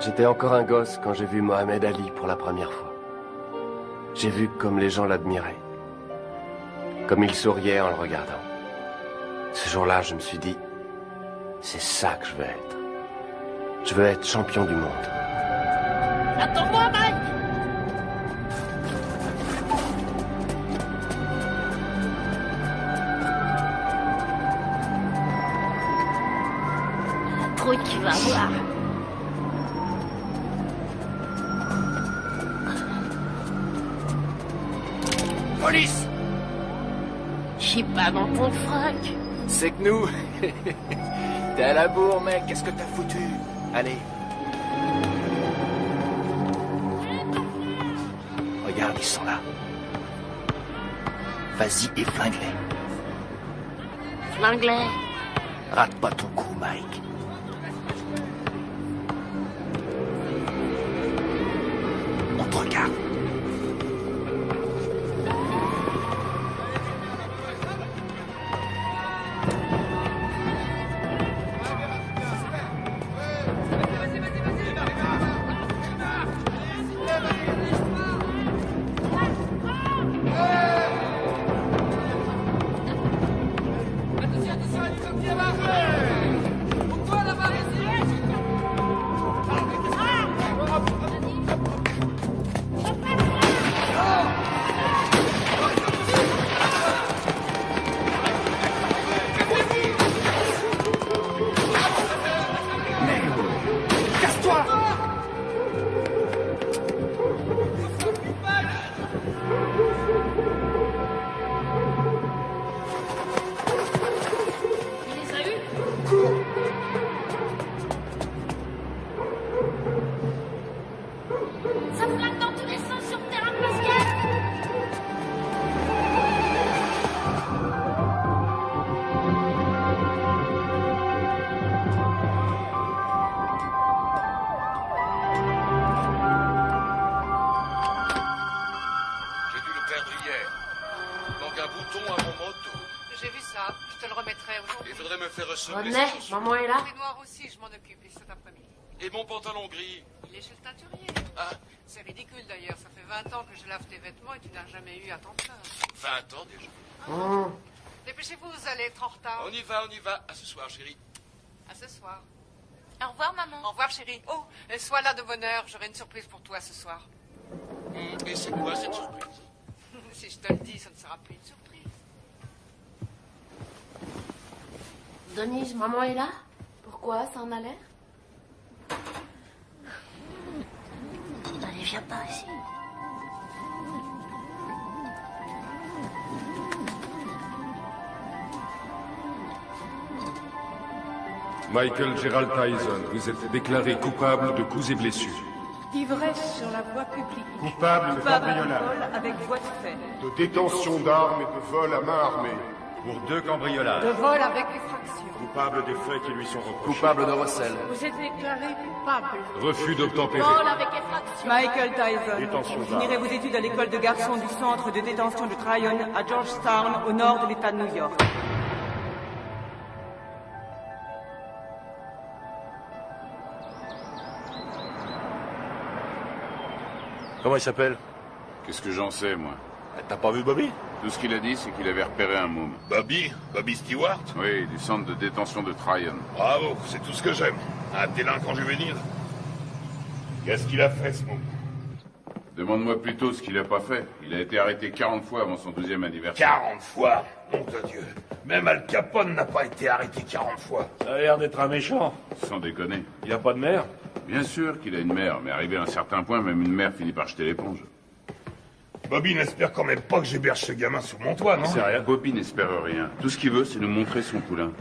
J'étais encore un gosse quand j'ai vu Mohamed Ali pour la première fois. J'ai vu comme les gens l'admiraient. Comme il souriait en le regardant. Ce jour-là, je me suis dit, c'est ça que je veux être. Je veux être champion du monde. Attends-moi, Mike! Truc, tu vas voir. Police! Je suis pas dans ton froc. C'est que nous. T'es à la bourre, mec. Qu'est-ce que t'as foutu? Allez. Regarde, ils sont là. Vas-y et flingue-les. Flingue-les. Rate pas ton coup, Mike. On te regarde. Rodney, maman est là? Les noirs aussi, je m'en occupe cet après-midi. Et mon pantalon gris? Il est chez le teinturier. Ah. C'est ridicule d'ailleurs, ça fait 20 ans que je lave tes vêtements et tu n'as jamais eu à t'en plaindre. 20 ans déjà. Dépêchez-vous, vous allez être en retard. On y va, on y va. À ce soir, chérie. À ce soir. Au revoir, maman. Au revoir, chérie. Oh, sois là de bonne heure, j'aurai une surprise pour toi ce soir. Et c'est quoi cette surprise? Si je te le dis, ça ne sera plus une surprise. Denise, maman est là? Pourquoi? Ça en a l'air? Allez, viens pas ici. Michael Gerald Tyson, vous êtes déclaré coupable de coups et blessures. D'ivresse sur la voie publique. Coupable de De cambriolage. vol avec voie de fait. De détention d'armes et de vol à main armée. Pour 2 cambriolages. De vol avec effraction. Coupable des faits qui lui sont reprochés. Coupable de recel. Vous êtes déclaré coupable. Refus d'obtempérer. Vol avec effraction. Michael Tyson, Détention vous finirez vos études à l'école de garçons du centre de détention de Tryon à Georgetown, au nord de l'État de New York. Comment il s'appelle? Qu'est-ce que j'en sais, moi? T'as pas vu Bobby? Tout ce qu'il a dit, c'est qu'il avait repéré un môme. Bobby Stewart? Oui, du centre de détention de Tryon. Bravo, c'est tout ce que j'aime. Un délinquant juvénile. Qu'est-ce qu'il a fait, ce môme? Demande-moi plutôt ce qu'il a pas fait. Il a été arrêté 40 fois avant son 12e anniversaire. 40 fois? Nom de Dieu. Même Al Capone n'a pas été arrêté 40 fois. Ça a l'air d'être un méchant. Sans déconner. Il a pas de mère? Bien sûr qu'il a une mère, mais arrivé à un certain point, même une mère finit par jeter l'éponge. Bobby n'espère quand même pas que j'héberge ce gamin sous mon toit, non? C'est rien. Bobby n'espère rien. Tout ce qu'il veut, c'est nous montrer son poulain.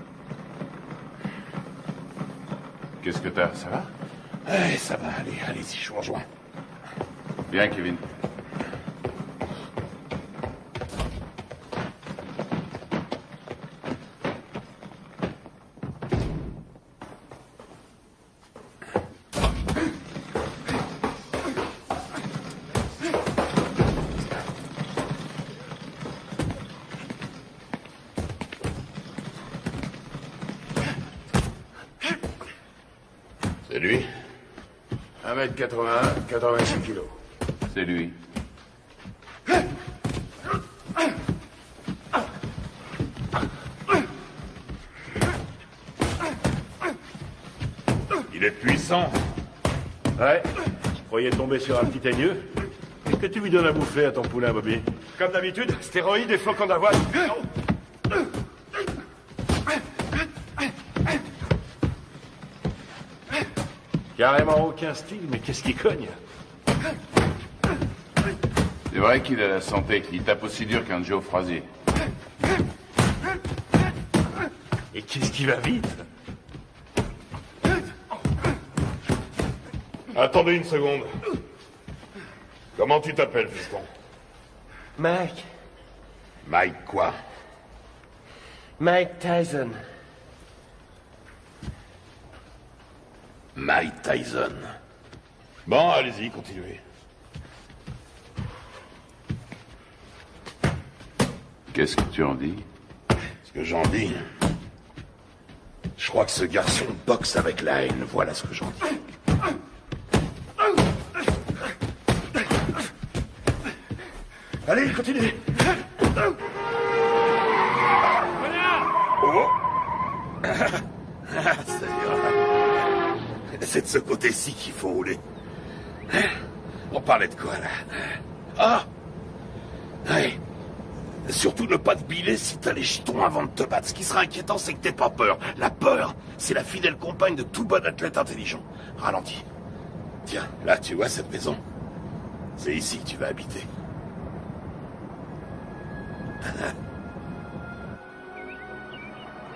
Qu'est-ce que t'as? Ça va? Ça va, allez-y, je vous rejoins. Bien, Kevin. C'est lui? 1m81, 86 kilos. C'est lui. Il est puissant. Ouais, je croyais tomber sur un petit teigneux. Qu'est-ce que tu lui donnes à bouffer à ton poulain, Bobby? Comme d'habitude, stéroïdes et flocons d'avoine. Carrément aucun style, mais qu'est-ce qui cogne? C'est vrai qu'il a la santé, qu'il tape aussi dur qu'un Joe Frazier. Et qu'est-ce qui va vite? Attendez une seconde. Comment tu t'appelles, fiston? Mike. Mike quoi? Mike Tyson. Mike Tyson. Bon, allez-y, continuez. Qu'est-ce que tu en dis? Ce que j'en dis... Je crois que ce garçon boxe avec la haine, voilà ce que j'en dis. Allez, continuez. Oh. C'est de ce côté-ci qu'il faut rouler. On parlait de quoi, là? Ah! Ouais. Surtout ne pas te biler si t'as les jetons avant de te battre. Ce qui sera inquiétant, c'est que t'aies pas peur. La peur, c'est la fidèle compagne de tout bon athlète intelligent. Ralentis. Tiens, là, tu vois cette maison? C'est ici que tu vas habiter.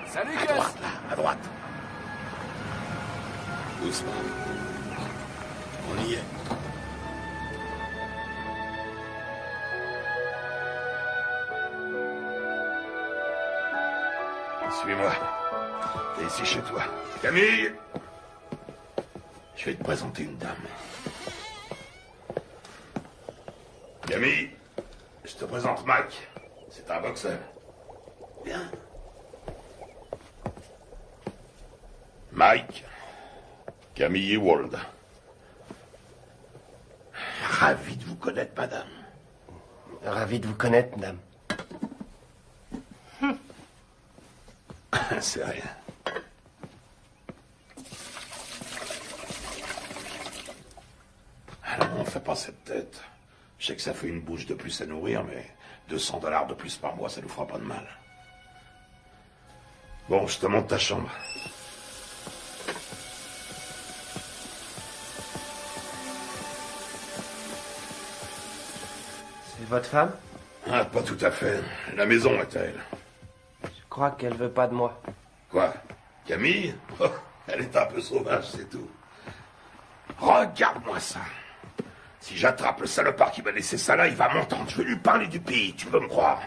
Salut, à Gus! droite, là, à droite. Doucement. On y est. Suis-moi. T'es ici chez toi. Camille! Je vais te présenter une dame. Camille, je te présente Mike. C'est un boxeur. Viens. Mike, Camille Ewald. Ravi de vous connaître, madame. Ravi de vous connaître, madame. C'est rien. Alors, on fait pas cette tête. Je sais que ça fait une bouche de plus à nourrir, mais $200 de plus par mois, ça nous fera pas de mal. Bon, je te montre ta chambre. C'est votre femme? Ah, pas tout à fait. La maison est à elle. Je crois qu'elle veut pas de moi. Quoi? Camille? Oh, elle est un peu sauvage, c'est tout. Regarde-moi ça. Si j'attrape le salopard qui m'a laissé ça là, il va m'entendre. Je vais lui parler du pays, tu peux me croire.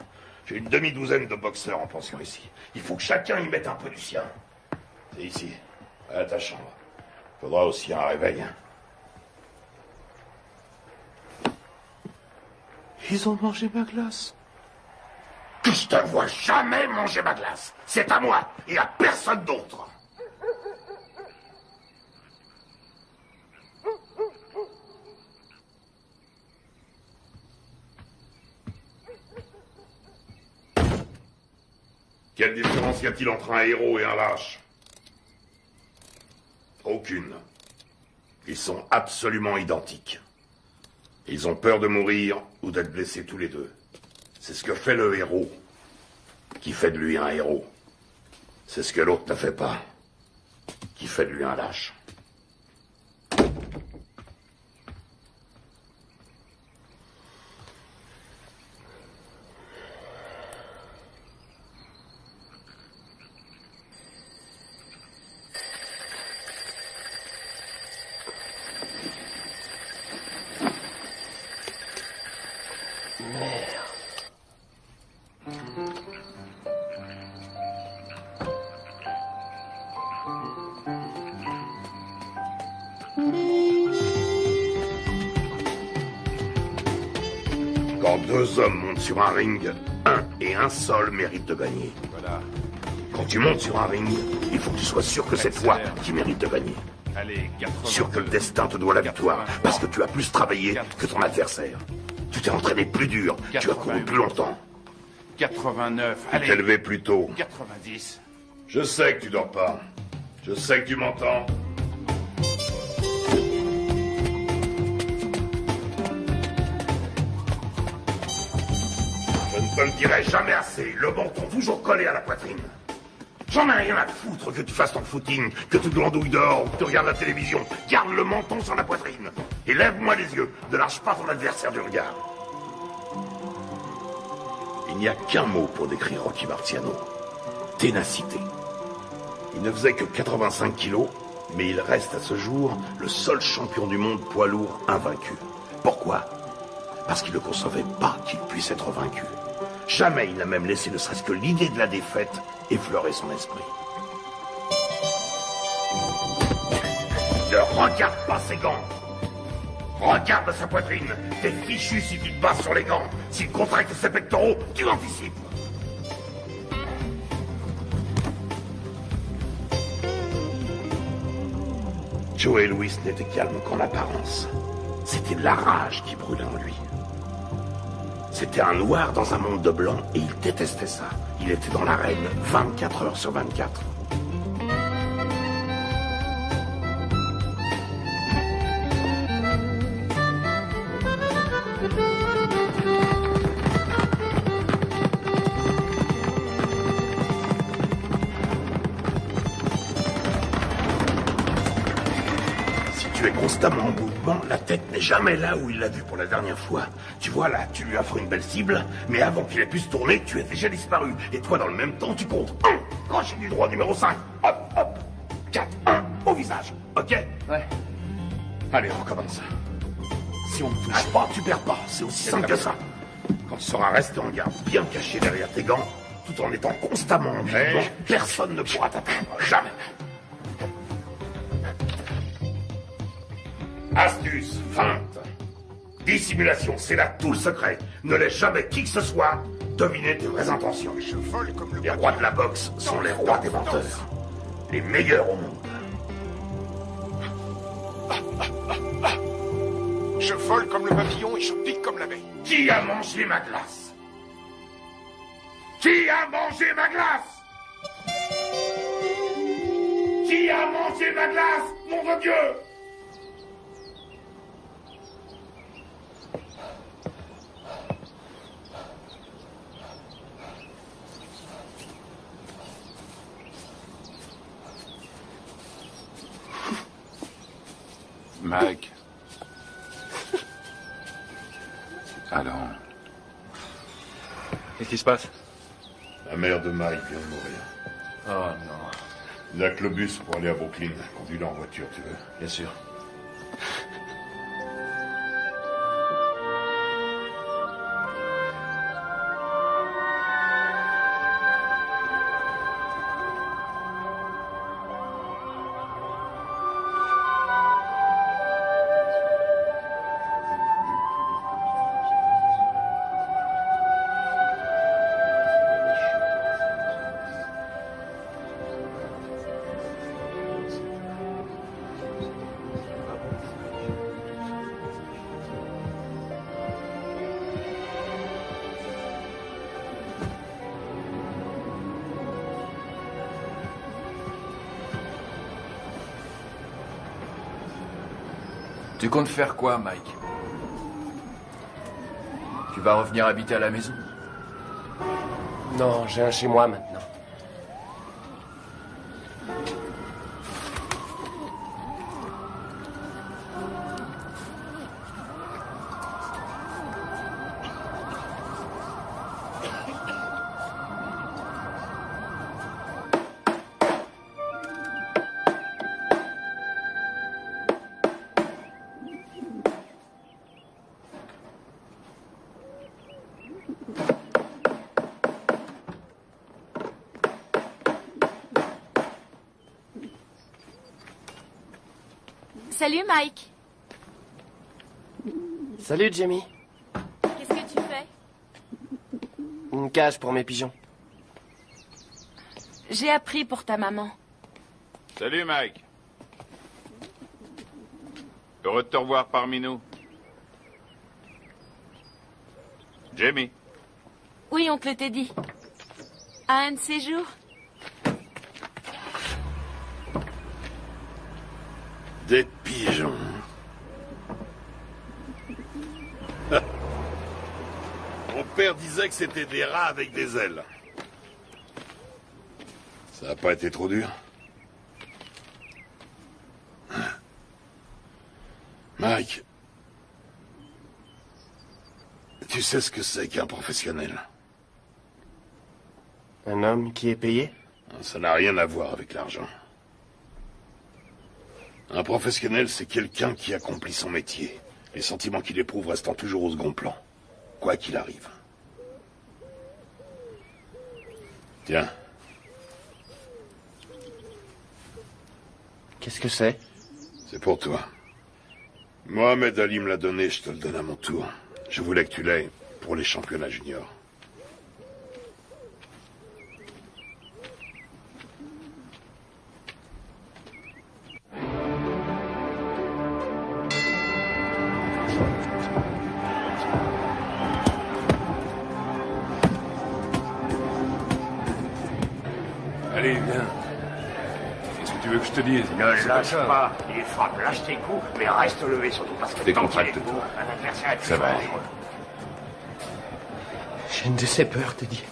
J'ai une demi-douzaine de boxeurs en pension ici. Il faut que chacun y mette un peu du sien. C'est ici, à ta chambre. Faudra aussi un réveil. Ils ont mangé ma glace. Que je te vois jamais manger ma glace. C'est à moi et à personne d'autre. Quelle différence y a-t-il entre un héros et un lâche? Aucune. Ils sont absolument identiques. Ils ont peur de mourir ou d'être blessés tous les deux. C'est ce que fait le héros qui fait de lui un héros. C'est ce que l'autre ne fait pas, qui fait de lui un lâche. Quand deux hommes montent sur un ring, un et un seul mérite de gagner. Voilà. Quand tu montes sur un ring, il faut que tu sois sûr que c'est toi qui mérites de gagner. Allez, 80. Sûr que le destin te doit la victoire, parce que tu as plus travaillé que ton adversaire. Tu t'es entraîné plus dur, tu as couru plus longtemps. 89, Tu t'es levé plus tôt. 90. Je sais que tu dors pas. Je sais que tu m'entends. Je ne te le dirai jamais assez. Le menton toujours collé à la poitrine. J'en ai rien à foutre que tu fasses ton footing, que tu glandouilles dehors ou que tu regardes la télévision. Garde le menton sur la poitrine. Et lève-moi les yeux. Ne lâche pas ton adversaire du regard. Il n'y a qu'un mot pour décrire Rocky Marciano. Ténacité. Il ne faisait que 85 kilos, mais il reste à ce jour le seul champion du monde poids lourd invaincu. Pourquoi? Parce qu'il ne concevait pas qu'il puisse être vaincu. Jamais il n'a même laissé ne serait-ce que l'idée de la défaite effleurer son esprit. Ne regarde pas ses gants. Regarde sa poitrine. T'es fichu si tu te bases sur les gants. S'il contracte ses pectoraux, tu anticipes. Joey Louis n'était calme qu'en apparence. C'était la rage qui brûlait en lui. C'était un noir dans un monde de blanc et il détestait ça. Il était dans l'arène 24 heures sur 24. Tu es constamment en mouvement, la tête n'est jamais là où il l'a vu pour la dernière fois. Tu vois là, tu lui offres une belle cible, mais avant qu'il ait pu se tourner, tu es déjà disparu. Et toi, dans le même temps, tu comptes 1, crochet du droit numéro 5, hop, hop, 4, 1, au visage, ok? Ouais. Allez, on recommence. Si on ne touche pas, tu perds pas, c'est aussi simple que ça. Quand tu seras resté en garde, bien caché derrière tes gants, tout en étant constamment en mouvement, personne ne pourra t'atteindre, jamais. Astuce, feinte, dissimulation, c'est là tout le secret. Ne laisse jamais qui que ce soit deviner tes vraies intentions. Les rois de la boxe sont les rois des menteurs. Les meilleurs au monde. Je vole comme le papillon et je pique comme l'abeille. Qui a mangé ma glace? Qui a mangé ma glace? Qui a mangé ma glace, nom de Dieu? Mike. Alors. Qu'est-ce qui se passe? La mère de Mike vient de mourir. Oh non. Il n'y a que le bus pour aller à Brooklyn. Conduis-le en voiture, tu veux? Bien sûr. Tu comptes faire quoi, Mike? Tu vas revenir habiter à la maison? Non, j'ai un chez moi maintenant. Salut Mike. Salut Jamie. Qu'est-ce que tu fais? Une cage pour mes pigeons. J'ai appris pour ta maman. Salut, Mike. Heureux de te revoir parmi nous. Jamie. Oui, oncle Teddy. À un de ces jours. Des pigeons. Mon père disait que c'était des rats avec des ailes. Ça n'a pas été trop dur? Mike, tu sais ce que c'est qu'un professionnel? Un homme qui est payé? Ça n'a rien à voir avec l'argent. Un professionnel, c'est quelqu'un qui accomplit son métier. Les sentiments qu'il éprouve restant toujours au second plan, quoi qu'il arrive. Tiens. Qu'est-ce que c'est? C'est pour toi. Mohamed Ali me l'a donné, je te le donne à mon tour. Je voulais que tu l'aies pour les championnats juniors. Allez, viens. Qu'est-ce que tu veux que je te dise? Ne lâche pas. Il frappe, lâche tes coups, mais reste levé surtout parce que Décontracte-toi. un adversaire est plus Ça va fort. aller. J'ai une de ces peurs, Teddy.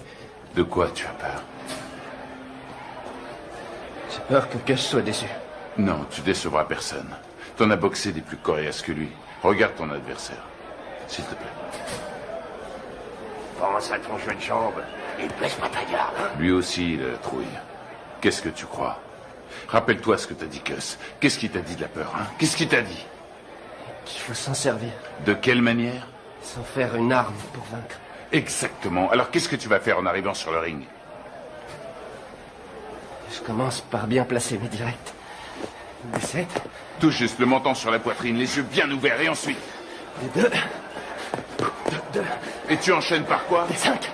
De quoi tu as peur? J'ai peur que Gus soit déçu. Non, tu décevras personne. T'en as boxé des plus coriaces que lui. Regarde ton adversaire. S'il te plaît. Pense à ton jeu de jambes et baisse pas ta garde. Hein? Lui aussi, il a la trouille. Qu'est-ce que tu crois? Rappelle-toi ce que t'as dit, Gus. Qu'est-ce qu'il t'a dit de la peur, hein? Qu'est-ce qu'il t'a dit? Qu'il faut s'en servir. De quelle manière? Sans faire une arme pour vaincre. Exactement. Alors qu'est-ce que tu vas faire en arrivant sur le ring? Je commence par bien placer mes directs. Des 7. Tout juste le menton sur la poitrine, les yeux bien ouverts, et ensuite? Des 2. Et tu enchaînes par quoi? Des 5.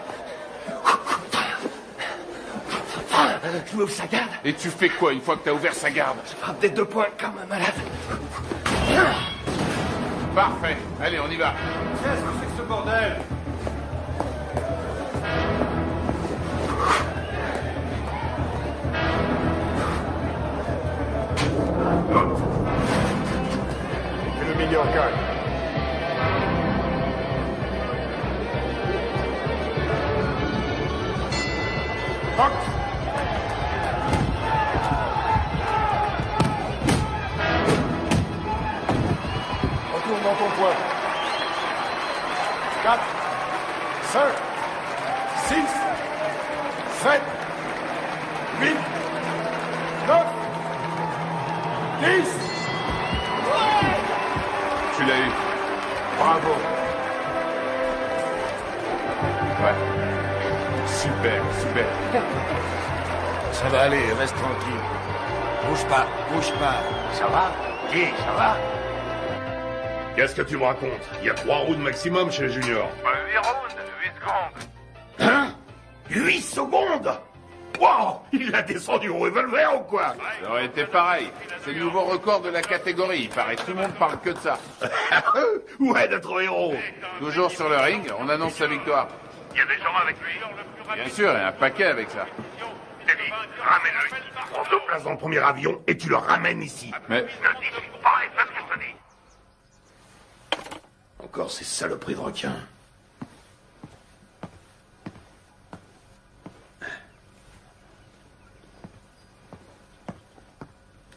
Je m'ouvre sa garde. Et tu fais quoi une fois que t'as ouvert sa garde? Je frappe des 2 points comme un malade. Parfait. Allez, on y va. Qu'est-ce que c'est que ce bordel? Fais le milieu en calme. Box. Retourne dans ton coin. 4, 5, 6, 7, 8, 9, 10. Tu l'as eu. Bravo. Ouais. Super, super. Ça va aller, reste tranquille. Bouge pas, bouge pas. Ça va? Dis, ça va? Qu'est-ce que tu me racontes? Il y a 3 rounds maximum chez les juniors. 8 rounds, 8 secondes. Hein? 8 secondes? Wow! Il l'a descendu au revolver ou quoi? Ça aurait été pareil. C'est le nouveau record de la catégorie. Il paraît tout le monde parle que de ça. Ouais, notre héros. Toujours sur le ring, on annonce sa victoire. Il y a des gens avec lui. Bien sûr, il y a un paquet avec ça. Teddy, ramène-le. Prends 2 places dans le premier avion et tu le ramènes ici. Mais Ne discute pas et fais ce que je te dis. Encore ces saloperies de requins.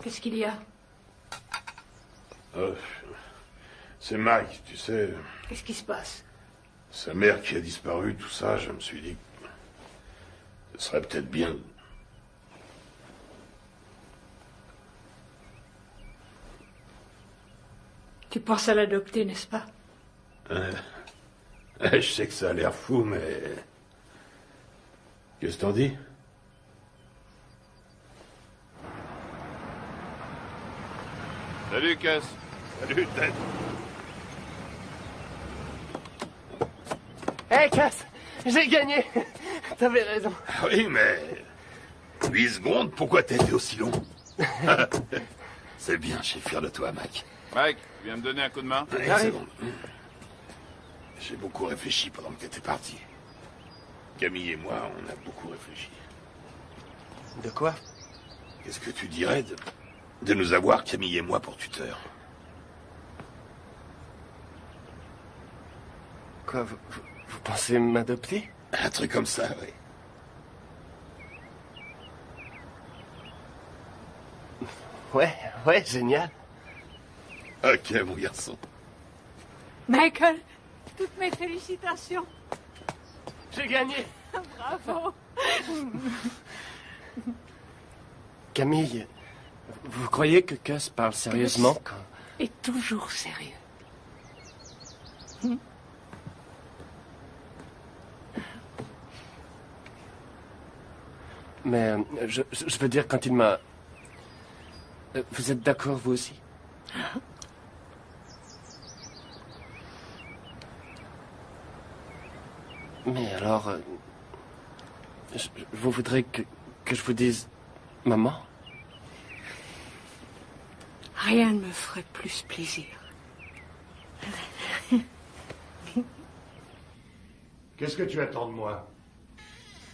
Qu'est-ce qu'il y a? C'est Mike, tu sais. Qu'est-ce qui se passe? Sa mère qui a disparu, tout ça, je me suis dit que ce serait peut-être bien. Tu penses à l'adopter, n'est-ce pas? Je sais que ça a l'air fou, mais... Qu'est-ce que t'en dis? salut, Cass. Salut, Ted. Hé, Cass, j'ai gagné. T'avais raison. Ah oui, mais... 8 secondes, pourquoi t'as été aussi long? C'est bien, je suis fier de toi, Mac. Mike, tu viens me donner un coup de main? Allez, c'est bon. J'ai beaucoup réfléchi pendant que t'étais parti. Camille et moi, on a beaucoup réfléchi. De quoi? Qu'est-ce que tu dirais de nous avoir, Camille et moi, pour tuteurs? Quoi, vous pensez m'adopter? Un truc comme ça, oui. Ouais, génial. Ok, mon garçon. Michael, toutes mes félicitations. J'ai gagné. Bravo. Camille, vous croyez que Gus parle sérieusement quand... Est toujours sérieux. Mais je veux dire, quand il m'a... Vous êtes d'accord, vous aussi? Mais alors... vous voudrez que je vous dise... Maman? Rien ne me ferait plus plaisir. Qu'est-ce que tu attends de moi?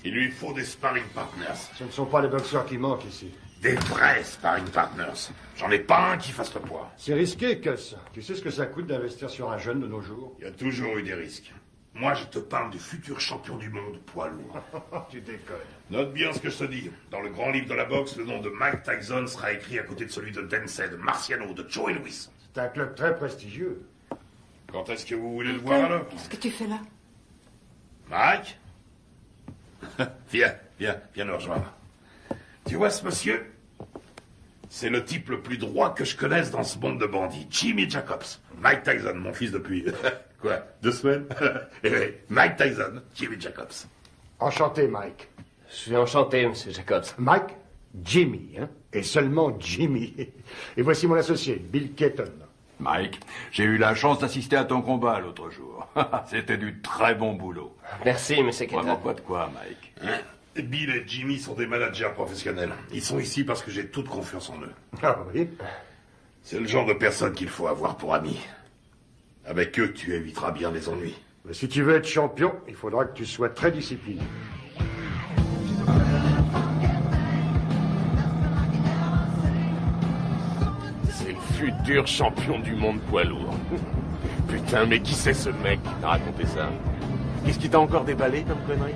Il lui faut des sparring partners. Ce ne sont pas les boxeurs qui manquent ici. Des vrais sparring partners. J'en ai pas un qui fasse le poids. C'est risqué, Gus. Tu sais ce que ça coûte d'investir sur un jeune de nos jours? Il y a toujours eu des risques. Moi, je te parle du futur champion du monde poids lourd. Tu déconnes. Note bien ce que je te dis. Dans le grand livre de la boxe, le nom de Mike Tyson sera écrit à côté de celui de Densey, de Marciano, de Joe Louis. C'est un club très prestigieux. Quand est-ce que vous voulez le voir alors? Qu'est-ce que tu fais là? Mike? Viens nous rejoindre. Tu vois ce monsieur? C'est le type le plus droit que je connaisse dans ce monde de bandits. Jimmy Jacobs. Mike Tyson, mon fils depuis... quoi? 2 semaines? Eh oui, Mike Tyson, Jimmy Jacobs. Enchanté, Mike. Je suis enchanté, monsieur Jacobs. Mike, Jimmy, hein? Et seulement Jimmy. Et voici mon associé, Bill Keaton. Mike, j'ai eu la chance d'assister à ton combat l'autre jour. C'était du très bon boulot. Merci, monsieur Keaton. Vraiment pas de quoi, Mike. Hein? Bill et Jimmy sont des managers professionnels. Ils sont ici parce que j'ai toute confiance en eux. Ah oui? C'est le genre de personne qu'il faut avoir pour amis. Avec eux, tu éviteras bien les ennuis. Mais si tu veux être champion, il faudra que tu sois très discipliné. C'est le futur champion du monde poids lourd. Putain, mais qui c'est ce mec qui t'a raconté ça? Qu'est-ce qui t'a encore déballé comme connerie?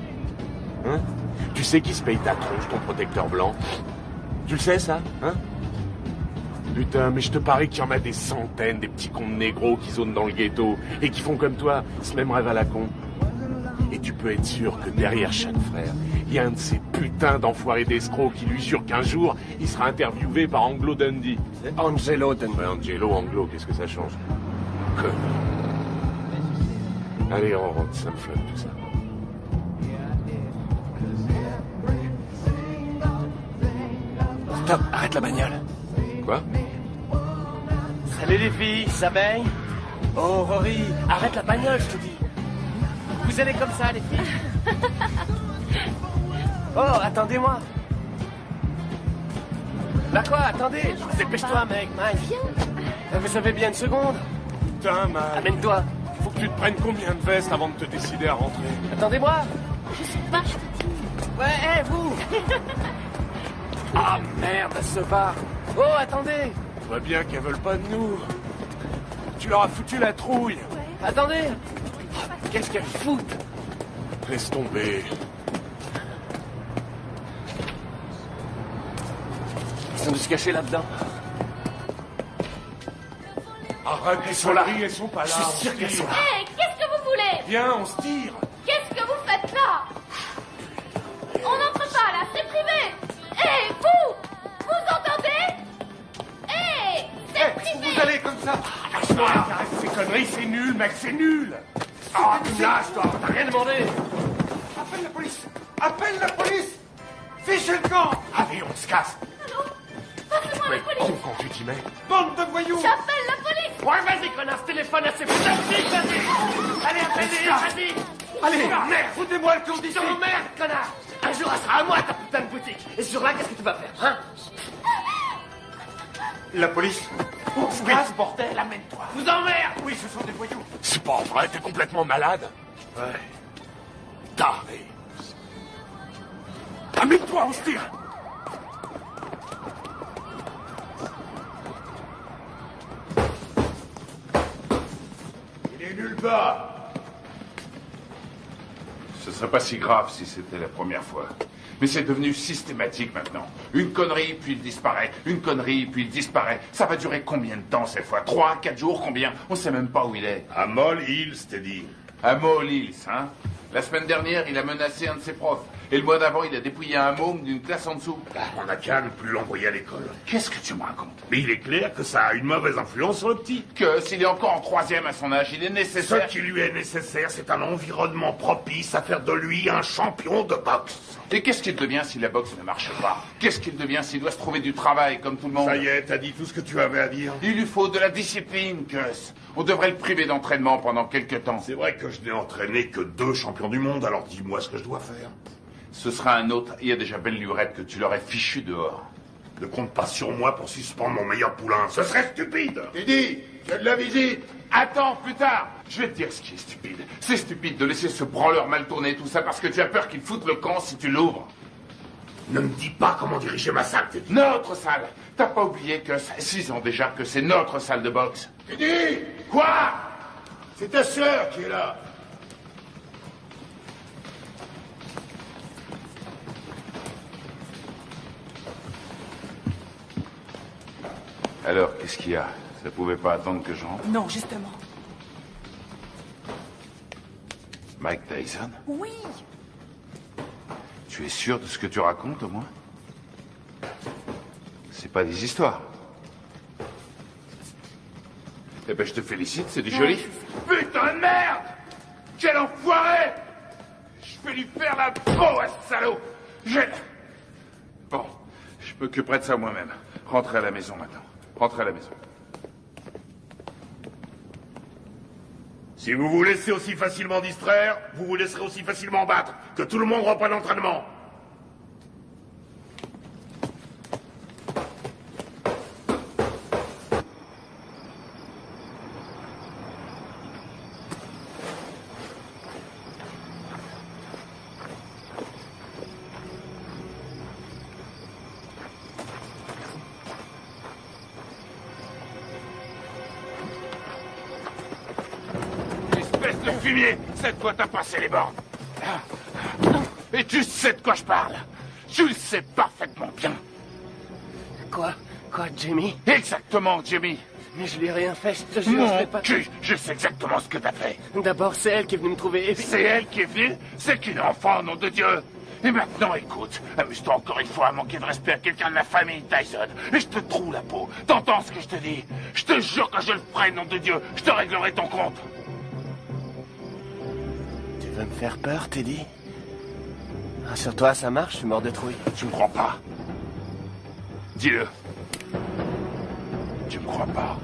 Hein? Tu sais qui se paye ta tronche, ton protecteur blanc? Tu le sais, ça? Hein? Putain, mais je te parie qu'il y en a des centaines, des petits cons de négros qui zonent dans le ghetto et qui font comme toi, ce même rêve à la con. Et tu peux être sûr que derrière chaque frère, il y a un de ces putains d'enfoirés d'escrocs qui lui jure qu'un jour, il sera interviewé par Anglo Dundee. Angelo Dundee. Ouais, Angelo, Anglo, qu'est-ce que ça change? Allez, on rentre, ça me flotte tout ça. Stop, arrête la bagnole. Quoi? Salut les filles, ça baigne? Oh Rory, arrête la bagnole, je te dis. Vous allez comme ça, les filles? Oh, attendez-moi. Bah quoi, attendez, dépêche-toi, mec, Mike. Vous avez bien une seconde? Putain, man. Amène-toi. Faut que tu te prennes combien de vestes avant de te décider à rentrer? Attendez-moi. Je sais pas, je te dis. Ouais, vous. Ah merde, ce bar. Oh, attendez. Je vois bien qu'elles veulent pas de nous. Tu leur as foutu la trouille. Ouais. Attendez. Qu'est-ce qu'elles foutent? Laisse tomber. Ils ont dû se cacher là-dedans. Arrête, elles sont là. Elles sont pas là. Je suis sûr qu'elles sont là. Hé, qu'est-ce que vous voulez? Viens, on se tire. Qu'est-ce que vous faites là? On n'entre pas là, c'est privé. Hé, vous entendez? Hé, c'est privé. Vous allez comme ça. Arrête ces conneries, c'est nul, mec, c'est nul. Ah, tu me lâches, toi. T'as rien demandé. Appelle la police! Appelle la police! Fichez le camp! Allez, on se casse. Allô? Passez-moi la police. Con quand tu dis, mec. Bande de voyous! J'appelle la police. Ouais, vas-y, connasse, téléphone à ces putains de flics, vas-y. Allez, appelez-les, vas-y. Allez, merde, foutez-moi le camp d'ici! Je t'emmerde, connard. Un jour, elle sera à moi, ta putain de boutique. Et ce jour-là, qu'est-ce que tu vas faire, hein? La police? On se casse, bordel, amène-toi. Vous emmerde! Oui, ce sont des voyous. C'est pas vrai, t'es complètement malade. Ouais. Taré. Amène-toi, on se tire. Il est nulle part. Ce serait pas si grave si c'était la première fois. Mais c'est devenu systématique maintenant. Une connerie, puis il disparaît. Une connerie, puis il disparaît. Ça va durer combien de temps cette fois? 3, 4 jours, combien? On sait même pas où il est. À Moll Hills, t'es dit. À Moll Hills, hein? La semaine dernière, il a menacé un de ses profs. Et le mois d'avant, il a dépouillé un môme d'une classe en dessous. On n'a qu'à ne plus l'envoyer à l'école. Qu'est-ce que tu me racontes? Mais il est clair que ça a une mauvaise influence sur le petit. Que s'il est encore en 3e à son âge, il est nécessaire... Ce qui lui est nécessaire, c'est un environnement propice à faire de lui un champion de boxe. Et qu'est-ce qu'il devient si la boxe ne marche pas? Qu'est-ce qu'il devient s'il doit se trouver du travail, comme tout le monde? Ça y est, t'as dit tout ce que tu avais à dire. Il lui faut de la discipline, Gus. On devrait le priver d'entraînement pendant quelques temps. C'est vrai que je n'ai entraîné que 2 champions du monde, alors dis-moi ce que je dois faire. Ce sera un autre. Il y a déjà belle lurette que tu l'aurais fichu dehors. Ne compte pas sur moi pour suspendre mon meilleur poulain. Ce serait stupide. Teddy, tu as de la visite. Attends, plus tard. Je vais te dire ce qui est stupide. C'est stupide de laisser ce branleur mal tourner, tout ça, parce que tu as peur qu'il foute le camp si tu l'ouvres. Ne me dis pas comment diriger ma salle, Teddy. Notre salle. T'as pas oublié que ça fait 6 ans déjà que c'est notre salle de boxe. Teddy! Quoi? C'est ta sœur qui est là. Alors, qu'est-ce qu'il y a? Ça pouvait pas attendre que j'entre? Non, justement. Mike Tyson? Oui. Tu es sûr de ce que tu racontes, au moins? C'est pas des histoires. Eh ben, je te félicite, c'est du joli. Putain de merde! Quel enfoiré! Je vais lui faire la peau à ce salaud! Bon, je m'occuperai de ça moi-même. Rentrez à la maison maintenant. Rentrez à la maison. Si vous vous laissez aussi facilement distraire, vous vous laisserez aussi facilement battre. Que tout le monde reprenne l'entraînement. Fumier, cette fois t'as passé les bornes. Et tu sais de quoi je parle. Tu le sais parfaitement bien. Quoi, Jimmy? Exactement, Jimmy. Mais je lui ai rien fait, je te jure, je l'ai pas... Je sais exactement ce que t'as fait. D'abord, c'est elle qui est venue me trouver. C'est elle qui est venue? C'est qu'une enfant, nom de Dieu. Et maintenant, écoute, amuse-toi encore une fois à manquer de respect à quelqu'un de la famille Tyson. Et je te troue la peau. T'entends ce que je te dis? Je te jure que je le ferai, nom de Dieu. Je te réglerai ton compte. Tu veux me faire peur, Teddy? Sur toi, ça marche, je suis mort de trouille. Tu me crois pas? Dis-le. Tu me crois pas?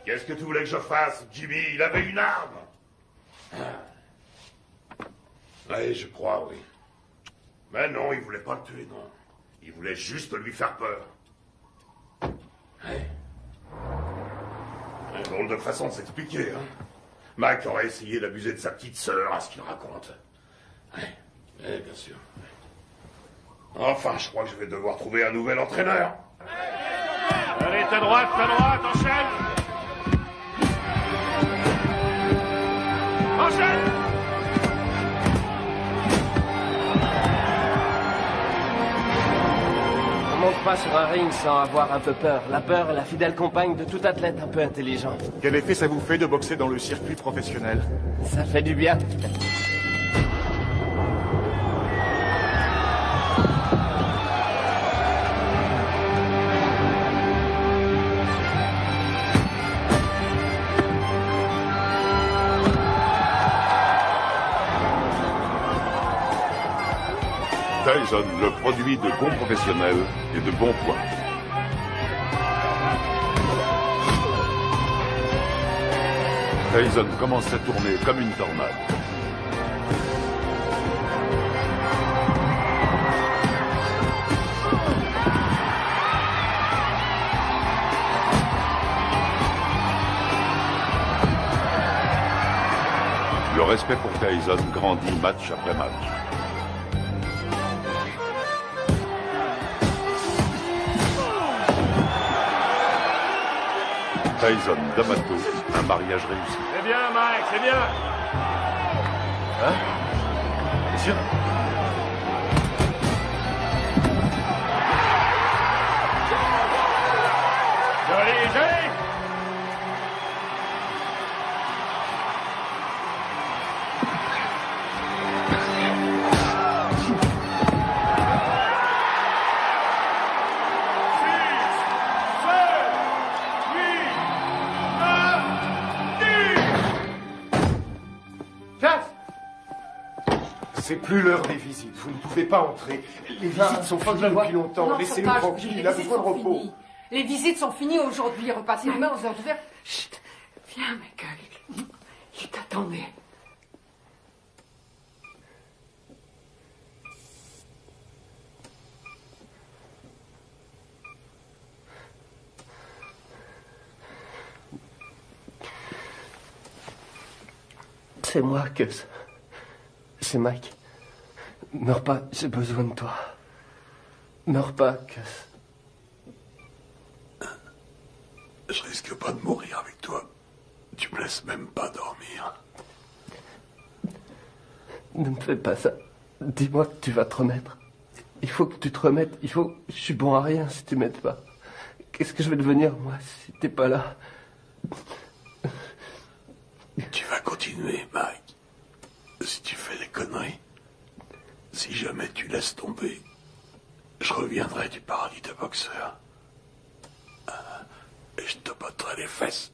Qu'est-ce que tu voulais que je fasse, Jimmy? Il avait une arme. Oui, je crois, oui. Mais non, il voulait pas le tuer, non. Il voulait juste lui faire peur. Ouais. Un drôle de façon de s'expliquer, hein. Mike aurait essayé d'abuser de sa petite sœur, à ce qu'il raconte. Ouais, bien sûr. Enfin, je crois que je vais devoir trouver un nouvel entraîneur. Allez, ta droite, enchaîne! Enchaîne! On monte pas sur un ring sans avoir un peu peur. La peur est la fidèle compagne de tout athlète un peu intelligent. Quel effet ça vous fait de boxer dans le circuit professionnel? Ça fait du bien. Tyson, le produit de bons professionnels et de bons points. Tyson commence à tourner comme une tornade. Le respect pour Tyson grandit match après match. Tyson, D'Amato, un mariage réussi. C'est bien, Mike, c'est bien. Hein? Bien sûr. Joli, joli. C'est plus l'heure des visites. Vous ne pouvez pas entrer. Les visites sont finies depuis longtemps. Laissez-le tranquille. Il a besoin de repos. Les visites sont finies aujourd'hui. Repassez demain aux heures ouvertes. Chut. Viens, Michael. Il t'attendait. C'est moi, Gus. C'est Mike. Meurs pas, j'ai besoin de toi. Meurs pas, Gus. Je risque pas de mourir avec toi. Tu me laisses même pas dormir. Ne me fais pas ça. Dis-moi que tu vas te remettre. Il faut que tu te remettes. Il faut... Je suis bon à rien si tu m'aides pas. Qu'est-ce que je vais devenir, moi, si t'es pas là? Tu vas continuer, Mike. Si tu fais des conneries, si jamais tu laisses tomber, je reviendrai du paradis de boxeur. Et je te botterai les fesses.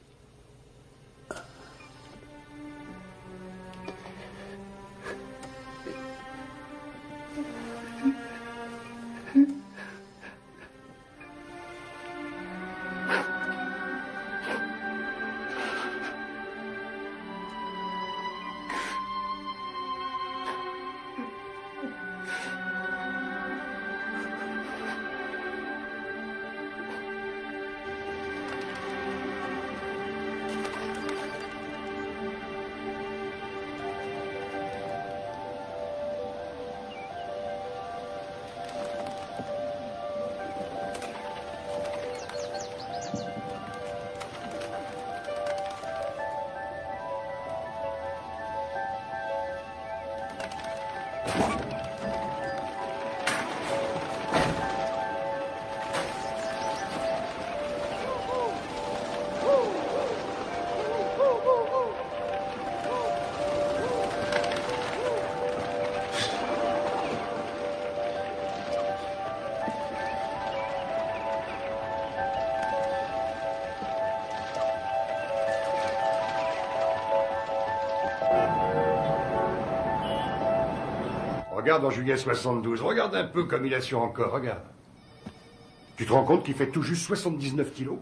Regarde en juillet 72, regarde un peu comme il assure encore, regarde. Tu te rends compte qu'il fait tout juste 79 kilos?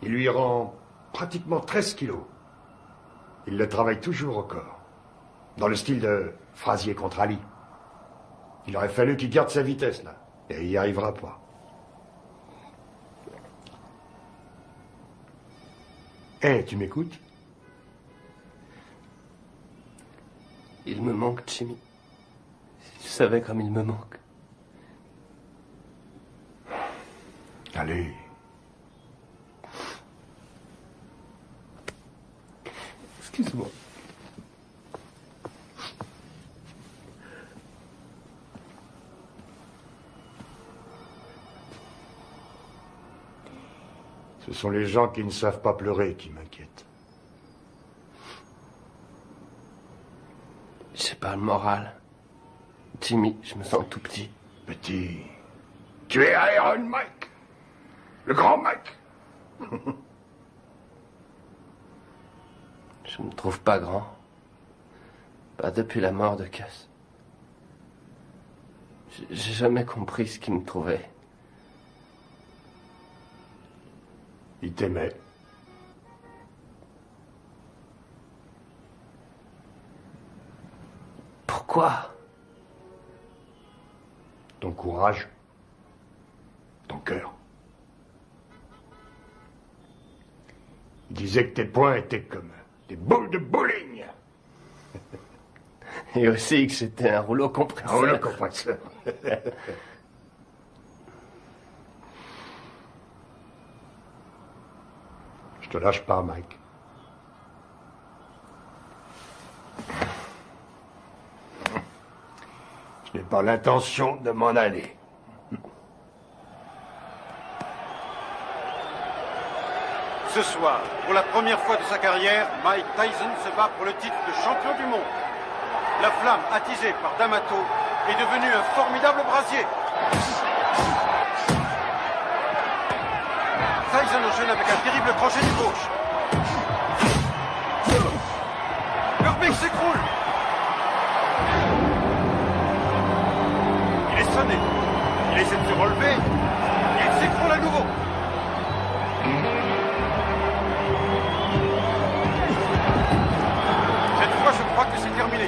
Il lui rend pratiquement 13 kilos. Il le travaille toujours au corps. Dans le style de Frazier contre Ali. Il aurait fallu qu'il garde sa vitesse, là. Et il n'y arrivera pas. Hé, tu m'écoutes? Il me manque, Jimmy. Si tu savais comme il me manque. Allez. Excuse-moi. Ce sont les gens qui ne savent pas pleurer qui m'inquiètent. J'ai pas le moral. Jimmy, je me sens tout petit. Petit. Tu es Iron Mike. Le grand Mike. Je me trouve pas grand. Pas depuis la mort de Cass. J'ai jamais compris ce qu'il me trouvait. Il t'aimait. Pourquoi? Ton courage. Ton cœur. Il disait que tes poings étaient comme des boules de bowling. Et aussi que j'étais un rouleau compresseur. Un rouleau compresseur. Je te lâche pas, Mike. Je n'ai pas l'intention de m'en aller. Ce soir, pour la première fois de sa carrière, Mike Tyson se bat pour le titre de champion du monde. La flamme attisée par D'Amato est devenue un formidable brasier. Tyson enchaîne avec un terrible crochet du gauche. Herbig s'écroule. Il est sonné. Il essaie de se relever. Il s'écroule à nouveau. Cette fois, je crois que c'est terminé.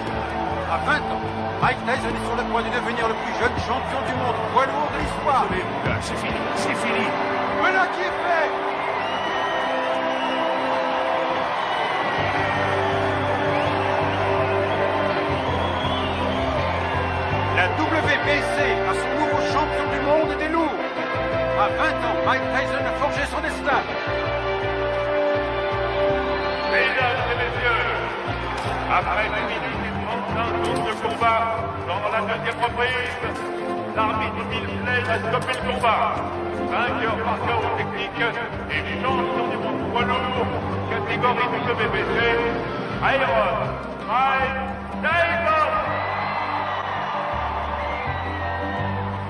À 20 ans, Mike Tyson est sur le point de devenir le plus jeune champion du monde poids lourd de l'histoire. C'est fini, c'est fini. Voilà qui est fait. La WBC a son nouveau champion du monde des lourds. À 20 ans, Mike Tyson a forgé son destin. Mesdames et messieurs, après 1 minute et 35 secondes de combat, dans la deuxième reprise, l'arbitre Milsley a stoppé le combat. Vainqueur par chaos technique et champion du monde poids lourd, catégorie WBC, Iron Mike Tyson.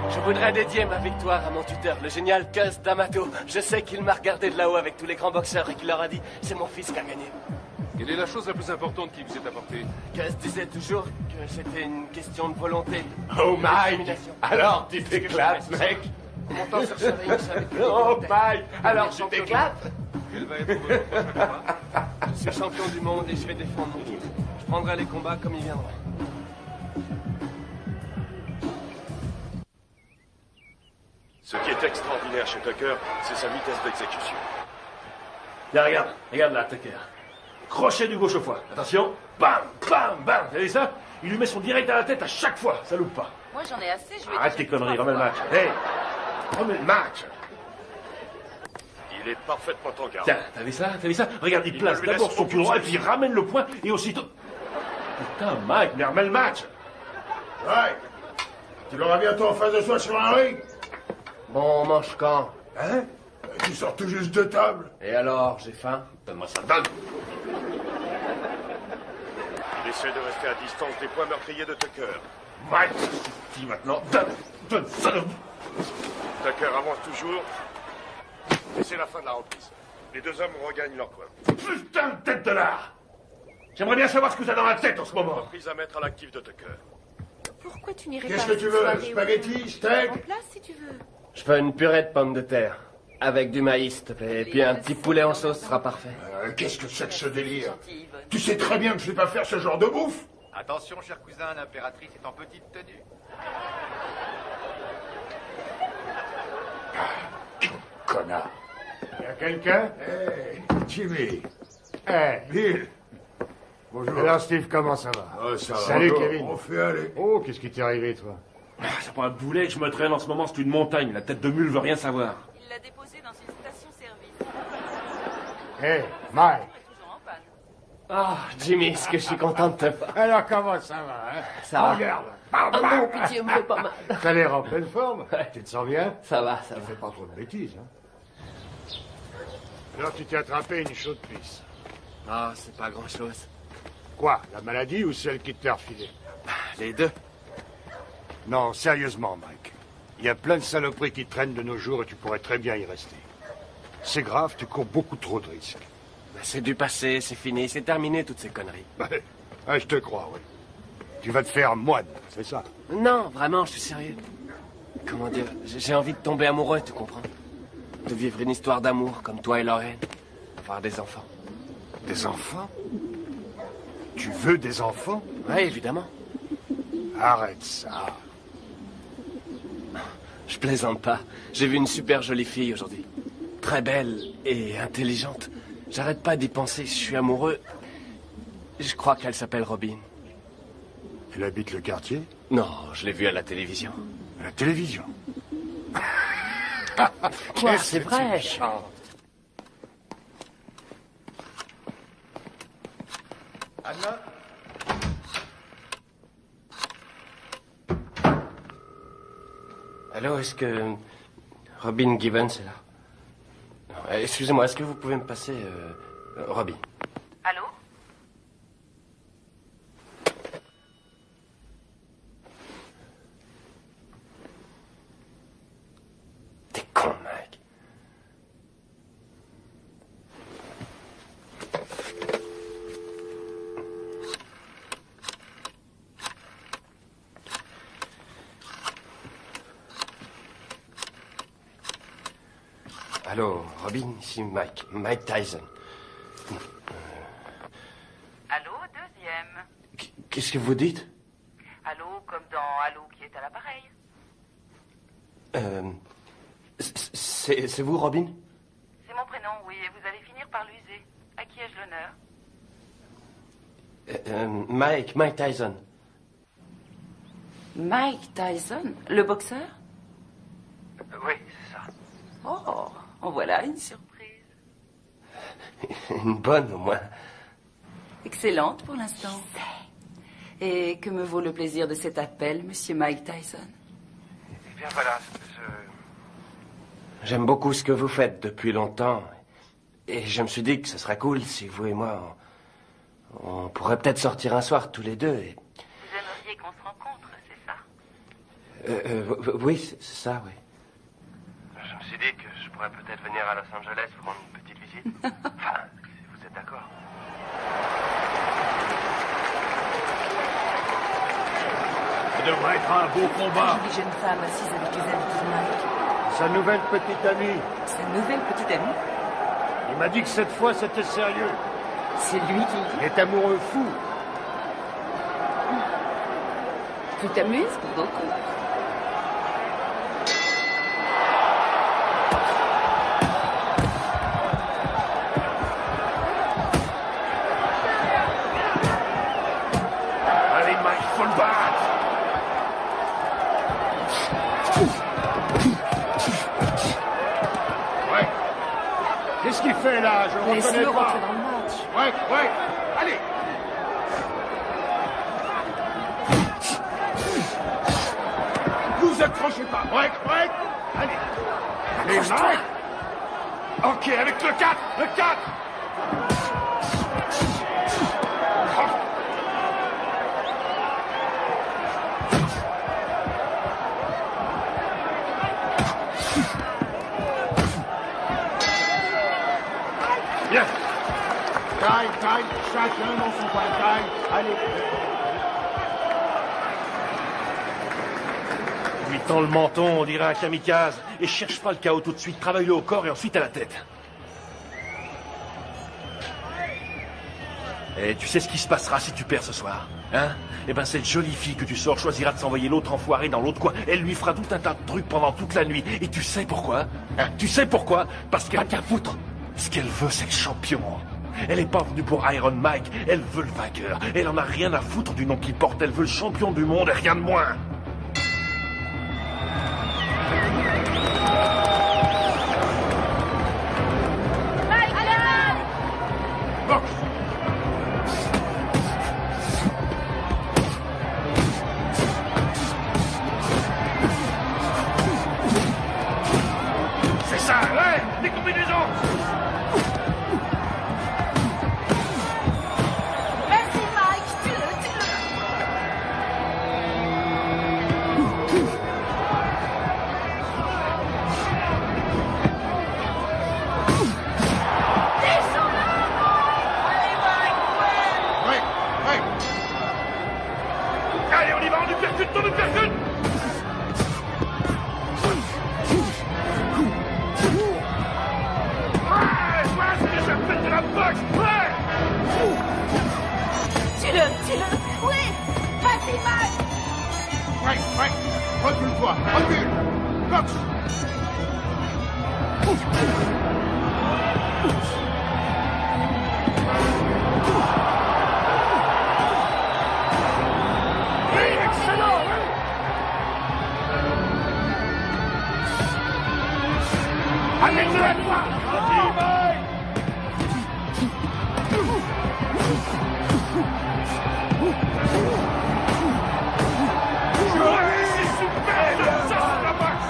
Je voudrais dédier ma victoire à mon tuteur, le génial Cus D'Amato. Je sais qu'il m'a regardé de là-haut avec tous les grands boxeurs et qu'il leur a dit « C'est mon fils qui a gagné ». Quelle est la chose la plus importante qui vous est apportée? Cus disait toujours que c'était une question de volonté. Oh, Mike! Alors, tu t'éclates, mec? Montant sur ce ring, ça avait Oh, Mike! Alors, tu t'éclates? Quel va être votre prochain combat? Je suis champion du monde et je vais défendre mon titre. Je prendrai les combats comme ils viendront. Ce qui est extraordinaire chez Tucker, c'est sa vitesse d'exécution. Là, regarde là, Tucker. Crochet du gauche au foie. Attention. Bam, bam, bam. Vous avez ça? Il lui met son direct à la tête à chaque fois. Ça loupe pas. Moi, j'en ai assez, je vais... Arrête tes conneries, remets le match. Hey, remets le match. Il est parfaitement en garde. Tiens, t'as vu ça? Regarde, il place d'abord son pied droit et puis il ramène le poing et aussitôt... Putain, Mike, mais remets le match. Ouais. Tu l'auras bientôt en face de soi sur un ring. Bon, on mange quand? Hein? Tu sors tout juste de table. Et alors, j'ai faim? Donne-moi ça, donne. Il essaie de rester à distance des points meurtriers de Tucker. Mike, dis maintenant, donne ça. Tucker avance toujours. Et c'est la fin de la reprise. Les deux hommes regagnent leur coin. Putain de tête de lard. J'aimerais bien savoir ce que t'as dans la tête en ce moment. Reprise à mettre à l'actif de Tucker. Pourquoi tu n'irais pas... Qu'est-ce que tu veux? Spaghetti, steak? En place, si tu veux. Je veux une purée de pommes de terre. Avec du maïs, s'il te plaît. Et puis un petit poulet en sauce sera parfait. Qu'est-ce que c'est que ce délire? Tu sais très bien que je ne vais pas faire ce genre de bouffe. Attention, cher cousin, l'impératrice est en petite tenue. Connard. Y a quelqu'un? Hey, Jimmy. Hey, Bill. Bonjour. Alors, Steve, comment ça va? Ça va. Salut, Bonjour. Kevin. On fait aller. Oh, qu'est-ce qui t'est arrivé, toi? C'est pas un boulet que je me traîne en ce moment, c'est une montagne. La tête de mule veut rien savoir. Il l'a déposé dans une station-service. Hey, Mike. Ah, Jimmy, est-ce que je suis content de te voir? Alors, comment ça va, hein? Ça va. Regarde. Ah non, pitié, me fais pas mal. T'as l'air en pleine forme. Tu te sens bien? Ça va. Fais pas trop de bêtises, hein? Alors, tu t'es attrapé une chaude pisse. Ah, c'est pas grand-chose. Quoi? La maladie ou celle qui te l'a refilée? Les deux. Non, sérieusement, Mike. Il y a plein de saloperies qui traînent de nos jours et tu pourrais très bien y rester. C'est grave, tu cours beaucoup trop de risques. C'est du passé, c'est fini, c'est terminé, toutes ces conneries. Ouais, je te crois, oui. Tu vas te faire moine, c'est ça? Non, vraiment, je suis sérieux. Comment dire? J'ai envie de tomber amoureux, tu comprends? De vivre une histoire d'amour comme toi et Lorraine. Avoir des enfants. Des enfants? Tu veux des enfants? Oui, évidemment. Arrête ça. Je plaisante pas. J'ai vu une super jolie fille aujourd'hui. Très belle et intelligente. J'arrête pas d'y penser, je suis amoureux. Je crois qu'elle s'appelle Robin. Elle habite le quartier? Non, je l'ai vue à la télévision. À la télévision? Quoi, c'est vrai? Anna? Allô, est-ce que Robin Gibbons est là? Non, excusez-moi, est-ce que vous pouvez me passer Robin? Allô? T'es con, mec. Allô, Robin, ici Mike Tyson. Allô, deuxième. Qu'est-ce que vous dites? Allô, comme dans Allô qui est à l'appareil. C'est vous, Robin? C'est mon prénom, oui, et vous allez finir par l'user. À qui ai-je l'honneur? Mike Tyson. Mike Tyson, le boxeur? Oui, c'est ça. Oh, en voilà une surprise. Une bonne, au moins. Excellente pour l'instant. Et que me vaut le plaisir de cet appel, monsieur Mike Tyson? Eh bien, voilà, J'aime beaucoup ce que vous faites depuis longtemps. Et je me suis dit que ce serait cool si vous et moi, on pourrait peut-être sortir un soir tous les deux. Et... Vous aimeriez qu'on se rencontre, c'est ça? Oui, c'est ça, oui. Je me suis dit que je pourrais peut-être venir à Los Angeles pour rendre une petite visite. Enfin, si vous êtes d'accord. Ça devrait être un beau combat. Une jeune femme assise avec les amis de Mike. Sa nouvelle petite amie. Sa nouvelle petite amie? Il m'a dit que cette fois c'était sérieux. C'est lui qui... Il est amoureux fou. Tu t'amuses beaucoup. Allez, Mike, faut le battre. Ouais. Qu'est-ce qu'il fait là? Je le reconnais Laisse-le pas. rentrer dans le match. Ouais. Allez. Vous accrochez pas. Ouais. Allez. Allez, Mike. Ok, avec le 4. Le 4. Bien. Taille. Chacun dans son coin de taille. Allez. Lui tend le menton, on dirait un kamikaze. Et cherche pas le chaos tout de suite. Travaille-le au corps et ensuite à la tête. Et tu sais ce qui se passera si tu perds ce soir, hein? Eh ben, cette jolie fille que tu sors choisira de s'envoyer l'autre enfoiré dans l'autre coin. Elle lui fera tout un tas de trucs pendant toute la nuit. Et tu sais pourquoi? Hein? Tu sais pourquoi? Parce qu'elle... Pas qu'à foutre. Ce qu'elle veut, c'est le champion. Elle est pas venue pour Iron Mike. Elle veut le vainqueur. Elle en a rien à foutre du nom qu'il porte. Elle veut le champion du monde et rien de moins. C'est ça, ouais, des combinaisons. Merci, Mike. Tue-le. Recule. Boxe. Oui, excellent, oui. Amène-le à toi. C'est super. Ça, c'est la boxe.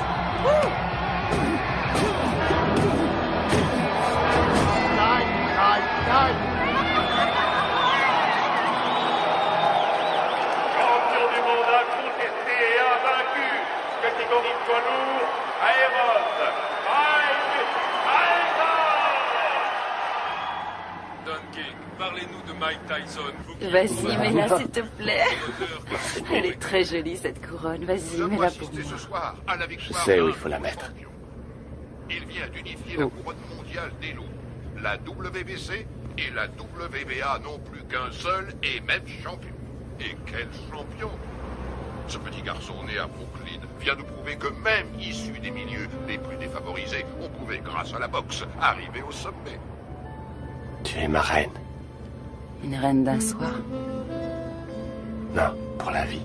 Champion du monde incontesté et invaincu, catégorie poids lourd, Aéros, Mike Tyson. Don King, parlez-nous de Mike Tyson. Vas-y, mets-la, s'il te plaît. Elle est très jolie, cette couronne. Vas-y, mets-la pour moi. Ce soir, à la Je victoire sais où il faut la mettre. il vient d'unifier la couronne mondiale des loups. La WBC et la WBA n'ont plus qu'un seul et même champion. Et quel champion! Ce petit garçon né à Brooklyn vient de prouver que même issu des milieux les plus défavorisés, on pouvait, grâce à la boxe, arriver au sommet. Tu es ma reine. Une reine d'un soir. Non, pour la vie.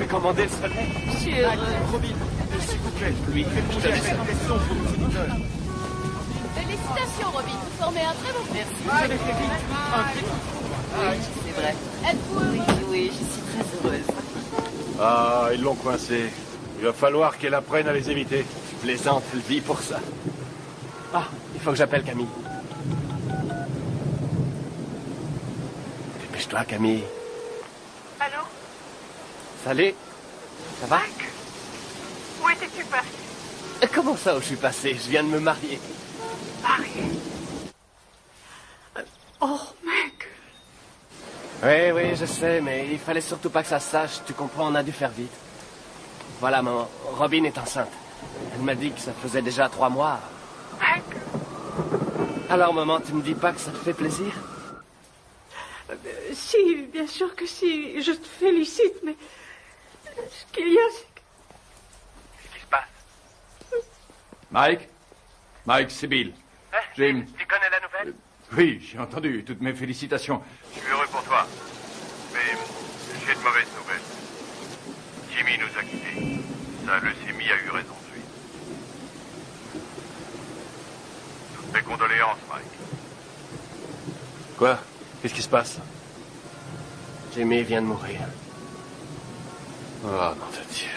Commander le soleil. Je suis heureuse. Robin, s'il vous plaît, Oui, je te laisse. question pour nos auditeurs. Félicitations, Robin. Vous formez un très bon groupe. Merci. Vous avez fait vite un très bon Oui, c'est vrai. Êtes-vous heureux? Oui, oui, je suis très heureuse. Ah, ils l'ont coincé. Il va falloir qu'elle apprenne à les éviter. Tu plaisantes, elle vit pour ça. Ah, il faut que j'appelle Camille. Dépêche-toi, Camille. Allô? Salut. Ça va? Mike? Où étais-tu passé? Comment ça où je suis passé? Je viens de me marier. Marié? Oh, mec! Oui, oui, je sais, mais il fallait surtout pas que ça se sache. Tu comprends, on a dû faire vite. Voilà, maman. Robin est enceinte. Elle m'a dit que ça faisait déjà 3 mois. Mike? Alors, maman, tu me dis pas que ça te fait plaisir? Si, bien sûr que si. Je te félicite, mais... Ce qu'il y a, c'est que... Qu'est-ce qui se passe? Mike? Mike, c'est Bill. Jim. Tu connais la nouvelle? Oui, j'ai entendu. Toutes mes félicitations. Je suis heureux pour toi. Mais j'ai de mauvaises nouvelles. Jimmy nous a quittés. Sa leucémie a eu raison de lui. Toutes mes condoléances, Mike. Quoi? Qu'est-ce qui se passe? Jimmy vient de mourir. Oh, nom de Dieu.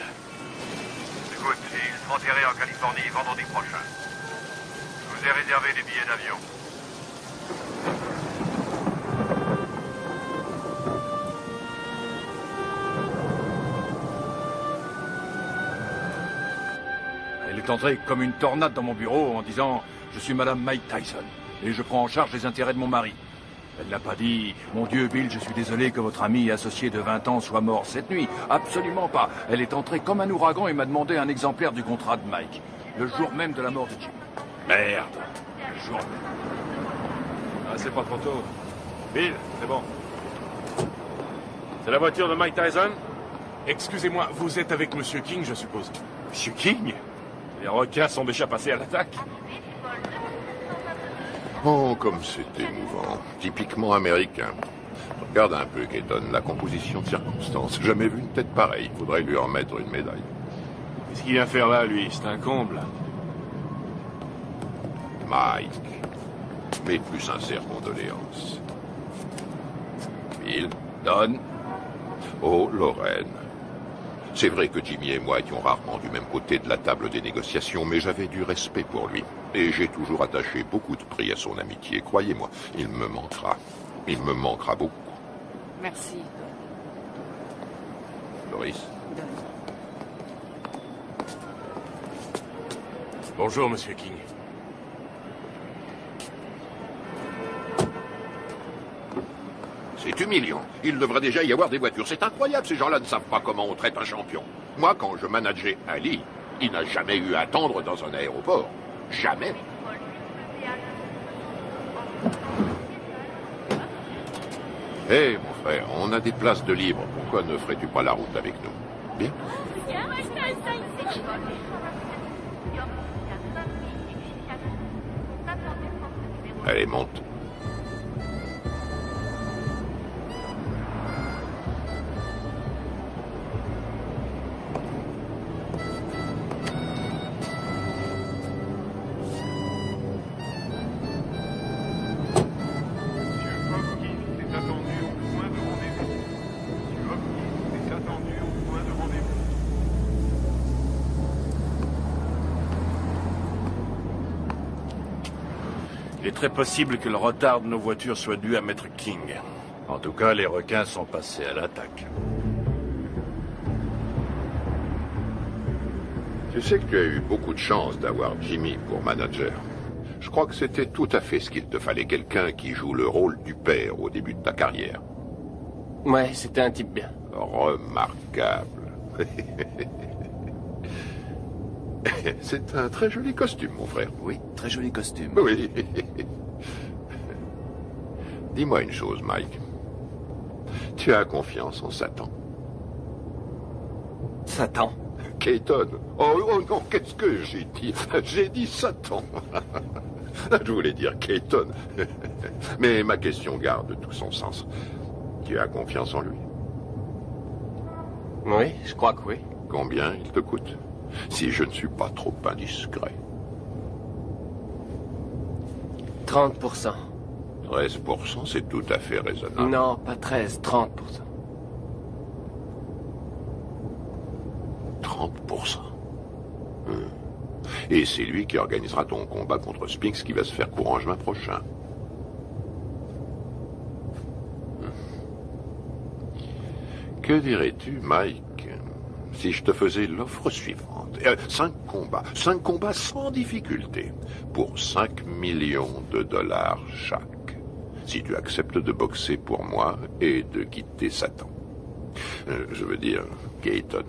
Écoute, il sera enterré en Californie vendredi prochain. Je vous ai réservé des billets d'avion. Elle est entrée comme une tornade dans mon bureau en disant « Je suis Madame Mike Tyson et je prends en charge les intérêts de mon mari. » Elle n'a pas dit « Mon Dieu, Bill, je suis désolé que votre ami et associé de 20 ans soit mort cette nuit. » Absolument pas. Elle est entrée comme un ouragan et m'a demandé un exemplaire du contrat de Mike. Le jour même de la mort de Jim. Merde. Le jour même. Ah, c'est pas trop tôt. Bill, c'est bon. C'est la voiture de Mike Tyson? Excusez-moi, vous êtes avec Monsieur King, je suppose. Monsieur King? Les requins sont déjà passés à l'attaque. Oh, comme c'est émouvant. Typiquement américain. Regarde un peu, Keaton, la composition de circonstances. Jamais vu une tête pareille. Faudrait lui remettre une médaille. Qu'est-ce qu'il vient faire là, lui? C'est un comble. Mike. Mes plus sincères condoléances. Bill, Don. Oh, Lorraine. C'est vrai que Jimmy et moi étions rarement du même côté de la table des négociations, mais j'avais du respect pour lui. Et j'ai toujours attaché beaucoup de prix à son amitié. Croyez-moi, il me manquera. Il me manquera beaucoup. Merci. Doris. Bonjour, Monsieur King. C'est humiliant. Il devrait déjà y avoir des voitures. C'est incroyable, ces gens-là ne savent pas comment on traite un champion. Moi, quand je manageais Ali, il n'a jamais eu à attendre dans un aéroport. Jamais. Hé, mon frère, on a des places de libre. Pourquoi ne ferais-tu pas la route avec nous? Bien. Allez, monte. Il est très possible que le retard de nos voitures soit dû à Maître King. En tout cas, les requins sont passés à l'attaque. Tu sais que tu as eu beaucoup de chance d'avoir Jimmy pour manager. Je crois que c'était tout à fait ce qu'il te fallait, quelqu'un qui joue le rôle du père au début de ta carrière. Ouais, c'était un type bien. Remarquable. C'est un très joli costume, mon frère. Oui, très joli costume. Oui. Dis-moi une chose, Mike. Tu as confiance en Satan? Satan? Keaton. Oh non, qu'est-ce que j'ai dit? J'ai dit Satan. Je voulais dire Keaton. Mais ma question garde tout son sens. Tu as confiance en lui? Oui, je crois que oui. Combien il te coûte? Si je ne suis pas trop indiscret. 30%. 13%, c'est tout à fait raisonnable. Non, pas 13, 30%. 30%. Et c'est lui qui organisera ton combat contre Spinks qui va se faire courant juin prochain. Que dirais-tu, Mike, si je te faisais l'offre suivante? 5 combats sans difficulté, pour 5 millions de dollars chaque. Si tu acceptes de boxer pour moi et de quitter Satan. Je veux dire, Keaton.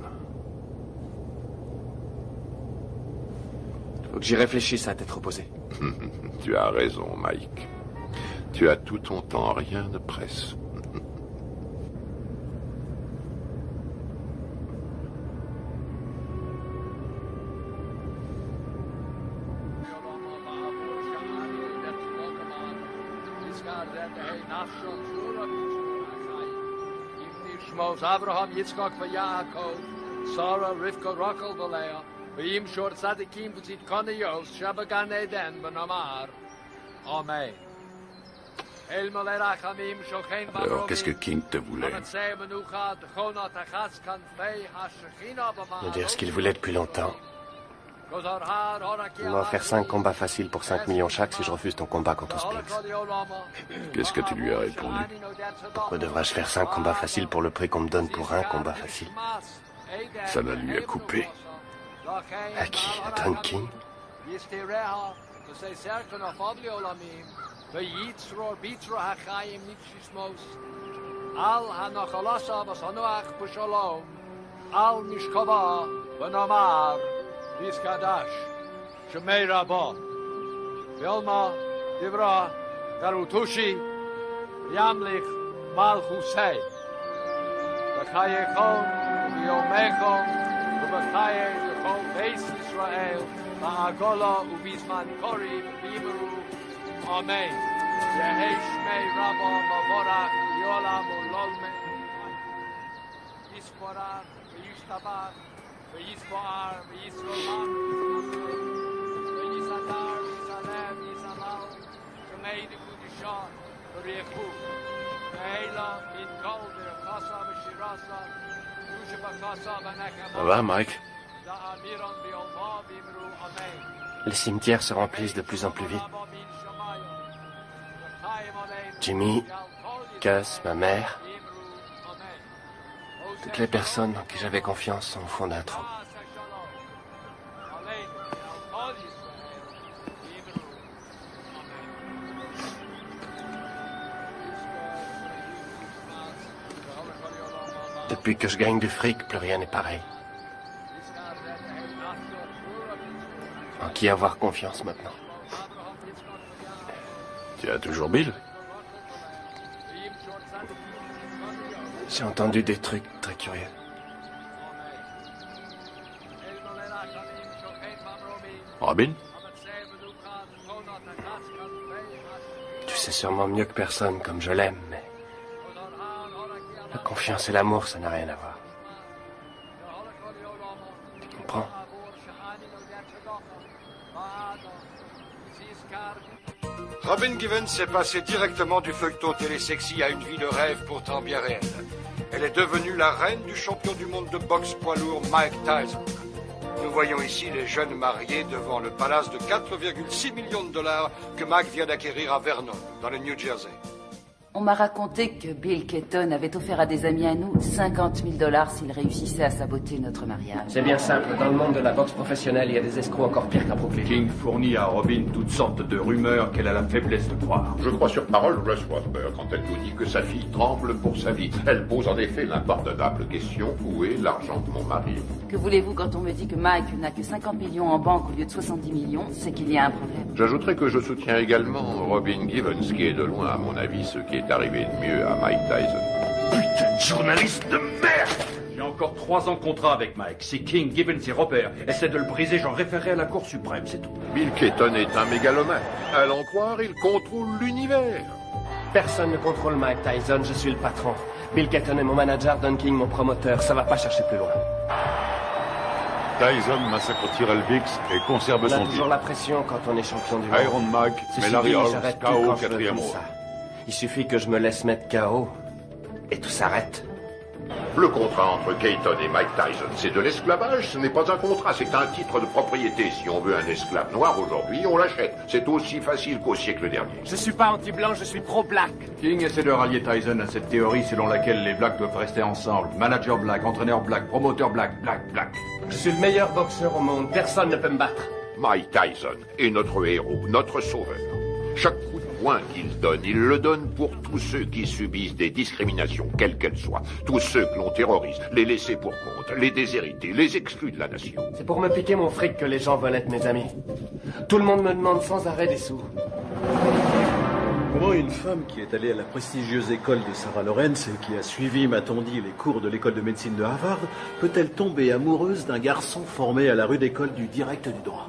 Faut que j'y réfléchisse à tête reposée. Tu as raison, Mike. Tu as tout ton temps, rien ne presse. Abraham, Yitzchak, Yaakov, Sarah, Rivka, Rachel, Leah, V'yim shor tzadikim v'tzit koneyos, shabagan eden b'namar. Amen. Alors, qu'est-ce que King te voulait? Me dire ce qu'il voulait depuis longtemps. Il m'a offert 5 combats faciles pour 5 millions chaque si je refuse ton combat contre Spinks. Qu'est-ce que tu lui as répondu? Pourquoi devrais-je faire 5 combats faciles pour le prix qu'on me donne pour un combat facile? Ça la lui a coupé. À qui? À Don King? V'yitzro bitro hachayim nitchismos. Al hanachalasa v'sanuach b'shalom. Al mishkava v'namar v'izkadash. Shemei Rabbah. Vilma Divra Garutushi Yamlich Malchusei. V'chayechon v'yomechon v'chaye v'chol Beis Yisrael v'agola u'bizman kori v'yimeru. Amen. Yehi Shmei Rabbah Mavorach Yolam Ulolme. Yisborach v'yishtabach v'yisboar v'yisrolam v'yisadar v'yisalem v'yisalal Shmei Dekudishah v'richu v'heila min kol v'yachasa v'shirasa Yusha v'chasa v'nekama. Ça va, Mike? Za'amiron v'yolma v'yimru Amen. Les cimetières se remplissent de plus en plus vite. Jimmy, Gus, ma mère, toutes les personnes en qui j'avais confiance sont au fond d'un trou. Depuis que je gagne du fric, plus rien n'est pareil. En qui avoir confiance maintenant? Tu as toujours Bill? J'ai entendu des trucs très curieux. Robin? Tu sais sûrement mieux que personne comme je l'aime, mais... La confiance et l'amour, ça n'a rien à voir. Tu comprends? Robin Givens est passée directement du feuilleton télésexy à une vie de rêve pourtant bien réelle. Elle est devenue la reine du champion du monde de boxe poids lourd Mike Tyson. Nous voyons ici les jeunes mariés devant le palace de 4,6 millions de dollars que Mike vient d'acquérir à Vernon, dans le New Jersey. On m'a raconté que Bill Keaton avait offert à des amis à nous 50 000 $ s'ils réussissaient à saboter notre mariage. C'est bien simple. Dans le monde de la boxe professionnelle, il y a des escrocs encore pires qu'à Brooklyn. King fournit à Robin toutes sortes de rumeurs qu'elle a la faiblesse de croire. Je crois sur parole Russ Wasber quand elle nous dit que sa fille tremble pour sa vie. Elle pose en effet l'impardonnable question: où est l'argent de mon mari? Que voulez-vous quand on me dit que Mike n'a que 50 millions en banque au lieu de 70 millions? C'est qu'il y a un problème. J'ajouterai que je soutiens également Robin Givens, qui est de loin, à mon avis, ce qui est arrivé de mieux à Mike Tyson. Putain de journaliste de merde! J'ai encore 3 ans de contrat avec Mike. Si King, Givens et Robert essaient de le briser, j'en référerai à la Cour suprême, c'est tout. Bill Keaton est un mégalomane. À l'en croire, il contrôle l'univers. Personne ne contrôle Mike Tyson, je suis le patron. Bill Keaton est mon manager, Don King mon promoteur. Ça va pas chercher plus loin. Tyson massacre Tyrell Biggs et conserve On son a titre. toujours la pression quand on est champion du monde. Iron Mike, Ceci mais Larry dit, Holmes, j'arrête tout KO quand je veux 4e comme round. ça. Il suffit que je me laisse mettre KO et tout s'arrête. Le contrat entre Keaton et Mike Tyson, c'est de l'esclavage. Ce n'est pas un contrat, c'est un titre de propriété. Si on veut un esclave noir aujourd'hui, on l'achète. C'est aussi facile qu'au siècle dernier. Je suis pas anti-blanc, je suis pro-black. King essaie de rallier Tyson à cette théorie selon laquelle les blacks doivent rester ensemble. Manager black, entraîneur black, promoteur black, black. Je suis le meilleur boxeur au monde, personne ne peut me battre. Mike Tyson est notre héros, notre sauveur. Chaque coup de poing qu'il donne, il le donne pour tous ceux qui subissent des discriminations, quelles qu'elles soient. Tous ceux que l'on terrorise, les laissés pour compte, les déshérités, les exclus de la nation. C'est pour me piquer mon fric que les gens veulent être mes amis. Tout le monde me demande sans arrêt des sous. Comment une femme qui est allée à la prestigieuse école de Sarah Lawrence et qui a suivi, m'a-t-on dit, les cours de l'école de médecine de Harvard, peut-elle tomber amoureuse d'un garçon formé à la rude école du direct du droit?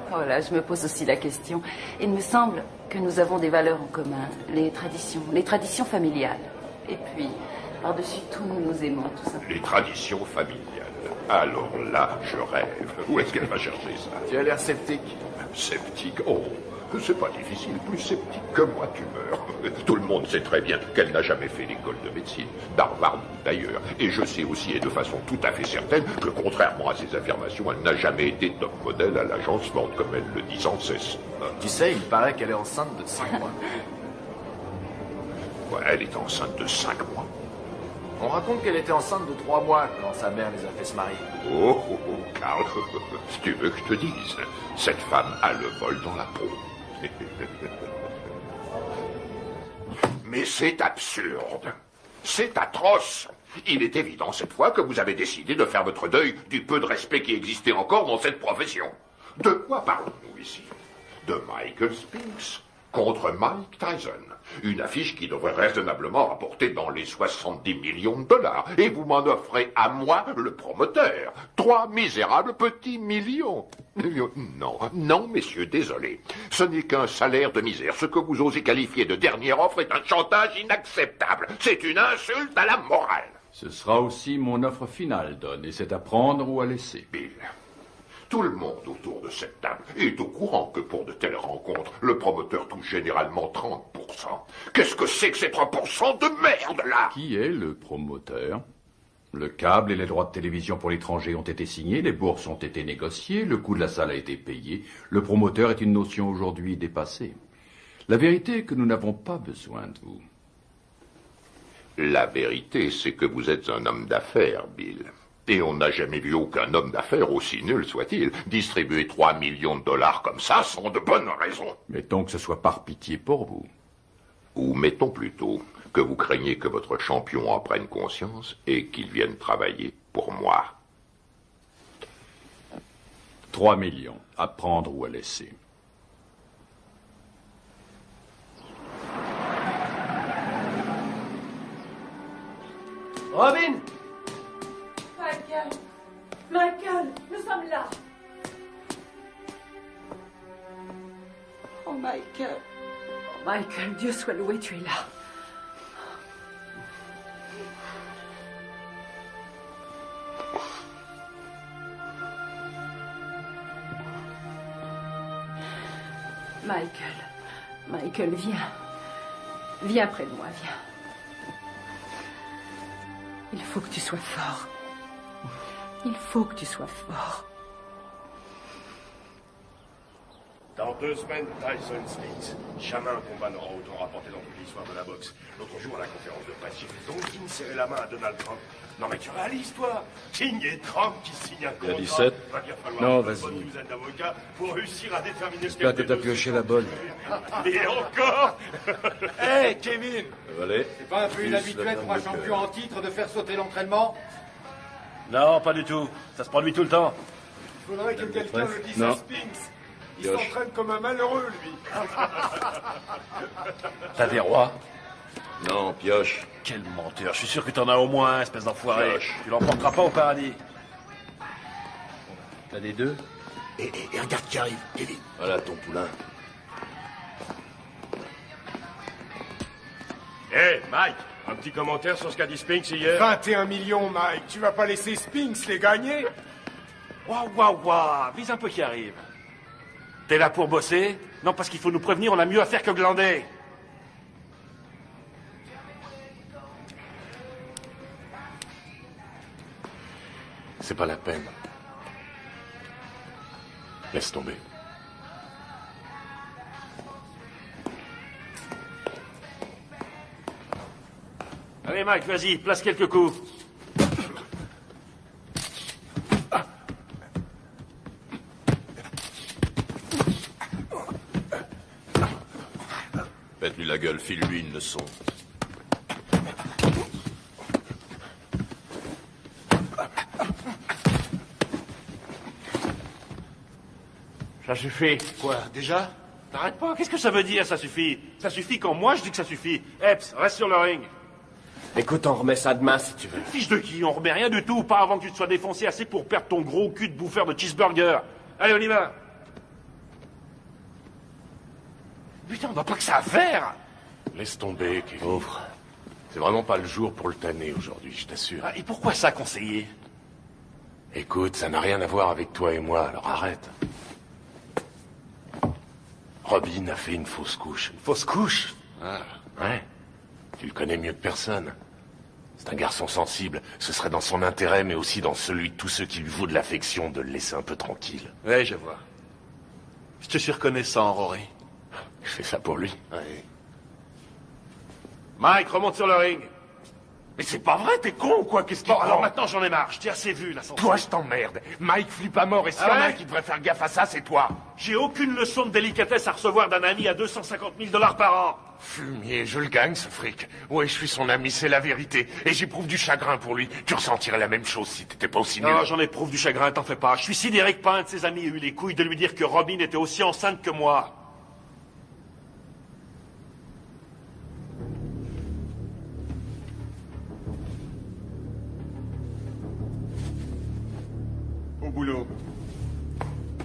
Voilà, je me pose aussi la question. Il me semble que nous avons des valeurs en commun, les traditions familiales. Et puis, par-dessus tout, nous nous aimons, tout simplement. Les traditions familiales. Alors là, je rêve. Où est-ce qu'elle va chercher ça? Tu as l'air sceptique. Sceptique? Oh, c'est pas difficile. Plus sceptique que moi, tu meurs. Tout le monde sait très bien qu'elle n'a jamais fait l'école de médecine, d'Harvard d'ailleurs. Et je sais aussi, et de façon tout à fait certaine, que contrairement à ses affirmations, elle n'a jamais été top modèle à l'agencement, comme elle le dit sans cesse. Tu sais, il paraît qu'elle est enceinte de 5 mois. Ouais, elle est enceinte de 5 mois. On raconte qu'elle était enceinte de 3 mois quand sa mère les a fait se marier. Oh, Karl, si tu veux que je te dise, cette femme a le vol dans la peau. Mais c'est absurde. C'est atroce. Il est évident cette fois que vous avez décidé de faire votre deuil du peu de respect qui existait encore dans cette profession. De quoi parlons-nous ici? De Michael Spinks contre Mike Tyson. Une affiche qui devrait raisonnablement rapporter dans les 70 millions de dollars. Et vous m'en offrez à moi, le promoteur. 3 misérables petits millions. Non, non, messieurs, désolé. Ce n'est qu'un salaire de misère. Ce que vous osez qualifier de dernière offre est un chantage inacceptable. C'est une insulte à la morale. Ce sera aussi mon offre finale, Don, et c'est à prendre ou à laisser. Bill, tout le monde autour de cette table est au courant que pour de telles rencontres, le promoteur touche généralement 30%. Qu'est-ce que c'est que ces 3% de merde, là? Qui est le promoteur? Le câble et les droits de télévision pour l'étranger ont été signés, les bourses ont été négociées, le coût de la salle a été payé. Le promoteur est une notion aujourd'hui dépassée. La vérité est que nous n'avons pas besoin de vous. La vérité, c'est que vous êtes un homme d'affaires, Bill. Et on n'a jamais vu aucun homme d'affaires, aussi nul soit-il, distribuer 3 millions de dollars comme ça sans de bonnes raisons. Mettons que ce soit par pitié pour vous. Ou mettons plutôt que vous craignez que votre champion en prenne conscience et qu'il vienne travailler pour moi. 3 millions, à prendre ou à laisser. Robin! Michael! Michael, nous sommes là! Oh, Michael! Oh, Michael, Dieu soit loué, tu es là. Michael, viens. Viens près de moi, viens. Il faut que tu sois fort. Il faut que tu sois fort. Dans 2 semaines, Tyson Spinks. Jamais un combat n'aura autant rapporté dans toute l'histoire de la boxe. L'autre jour, à la conférence de presse, j'ai vu Don King serrer la main à Donald Trump. Non mais tu réalises, toi, King et Trump qui signent un contrat. Il y a 17. Va bien falloir Non, une vas-y. bonne douzaine d'avocats pour réussir à déterminer J'espère que t'as pioché la bonne. Et encore. Hé, Kevin! Allez. C'est pas un peu inhabituel pour un champion en titre de faire sauter l'entraînement? Non, pas du tout. Ça se produit tout le temps. Il faudrait que quelqu'un le dise Non. à Spinks. Il Pioche. s'entraîne comme un malheureux, lui. T'as des rois? Non, pioche. Quel menteur. Je suis sûr que t'en as au moins un, espèce d'enfoiré. Tu l'emporteras pas au paradis. T'as des deux? Et regarde qui arrive, Kevin. Voilà ton poulain. Hé, Mike, un petit commentaire sur ce qu'a dit Spinks hier? 21 millions, Mike. Tu vas pas laisser Spinks les gagner? Waouh, vise un peu qui arrive. T'es là pour bosser? Non, parce qu'il faut nous prévenir, on a mieux à faire que glander. C'est pas la peine. Laisse tomber. Allez, Mike, vas-y, place quelques coups. Faites-lui la gueule, file-lui une leçon. Ça suffit. Quoi, déjà? T'arrêtes pas, qu'est-ce que ça veut dire, ça suffit? Ça suffit quand moi je dis que ça suffit. Epps, reste sur le ring. Écoute, on remet ça demain si tu veux. Fiche de qui? On remet rien du tout, pas avant que tu te sois défoncé assez pour perdre ton gros cul de bouffeur de cheeseburger. Allez, on y va. Putain, on n'a pas que ça à faire. Laisse tomber, Kevin. Pauvre. C'est vraiment pas le jour pour le tanner aujourd'hui, je t'assure. Ah, et pourquoi ça, conseiller? Écoute, ça n'a rien à voir avec toi et moi, alors arrête. Robin a fait une fausse couche. Une fausse couche? Ah, ouais. Tu le connais mieux que personne. C'est un garçon sensible. Ce serait dans son intérêt, mais aussi dans celui de tous ceux qui lui vaut de l'affection, de le laisser un peu tranquille. Ouais, je vois. Je te suis reconnaissant, Rory. Je fais ça pour lui. Ouais. Mike, remonte sur le ring. Mais c'est pas vrai, t'es con ou quoi? Qu'est-ce qui Bon, te alors prend? maintenant j'en ai marre, je t'ai assez vu, là, sans Toi, je t'emmerde. Mike flippe à mort et s'il y Ah en a ouais un qui devrait faire gaffe à ça, c'est toi. J'ai aucune leçon de délicatesse à recevoir d'un ami à 250 000 $ par an. Fumier, je le gagne, ce fric. Ouais, je suis son ami, c'est la vérité. Et j'éprouve du chagrin pour lui. Tu ressentirais la même chose si t'étais pas aussi nul. Non, j'en éprouve du chagrin, t'en fais pas. Je suis sidéré que pas un de ses amis ait eu les couilles de lui dire que Robin était aussi enceinte que moi. Au boulot.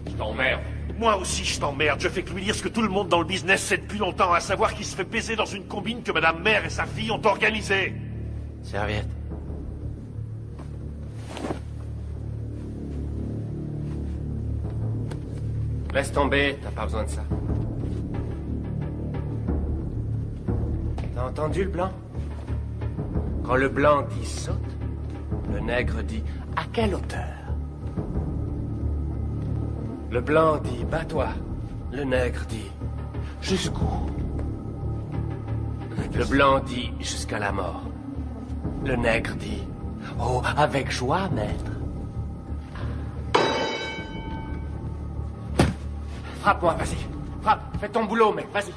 Je t'emmerde. Moi aussi, je t'emmerde. Je fais que lui dire ce que tout le monde dans le business sait depuis longtemps, à savoir qu'il se fait baiser dans une combine que Madame Mère et sa fille ont organisée. Serviette. Laisse tomber, t'as pas besoin de ça. T'as entendu le blanc? Quand le blanc dit saute, le nègre dit à quelle hauteur? Le blanc dit bats-toi, le nègre dit jusqu'où? Le blanc dit jusqu'à la mort. Le nègre dit oh, avec joie, maître. Frappe-moi, vas-y. Frappe, fais ton boulot, mec, vas-y.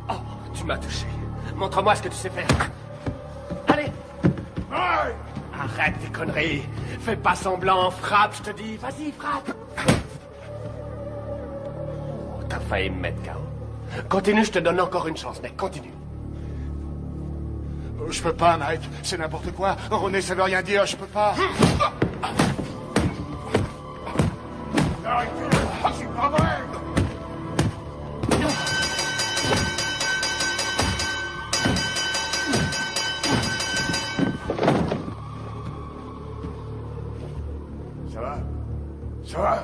Oh, tu m'as touché. Montre-moi ce que tu sais faire. Allez. Arrête tes conneries. Fais pas semblant, frappe, je te dis. Vas-y, frappe. Oh, t'as failli me mettre KO. Continue, je te donne encore une chance, mec, continue. Je peux pas, Mike. C'est n'importe quoi. René, ça veut rien dire. Je peux pas. C'est pas vrai. Ça va? Ça va?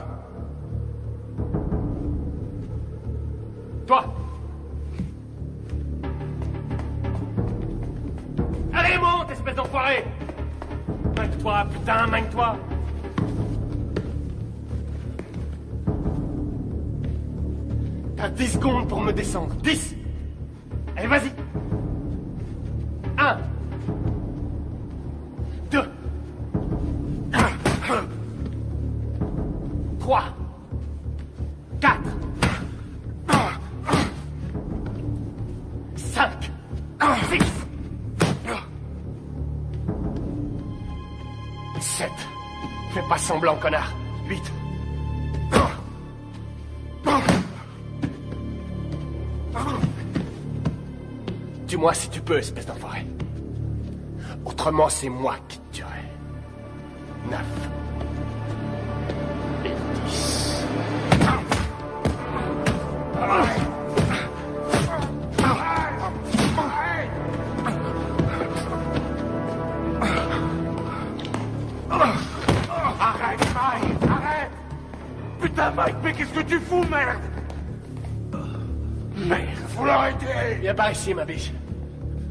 Toi. Allez, monte, espèce d'enfoiré! Magne-toi, putain, magne-toi! T'as 10 secondes pour me descendre. 10! Allez, vas-y! 1 2 3 4 5 6 7. Fais pas semblant, connard. 8. Dis-moi si tu peux, espèce d'enfoiré. Autrement, c'est moi qui te tuerai. 9. Et 10. Arrête, Mike, arrête! Putain, Mike, mais qu'est-ce que tu fous, merde? Merde, faut l'arrêter! Viens par ici, ma biche.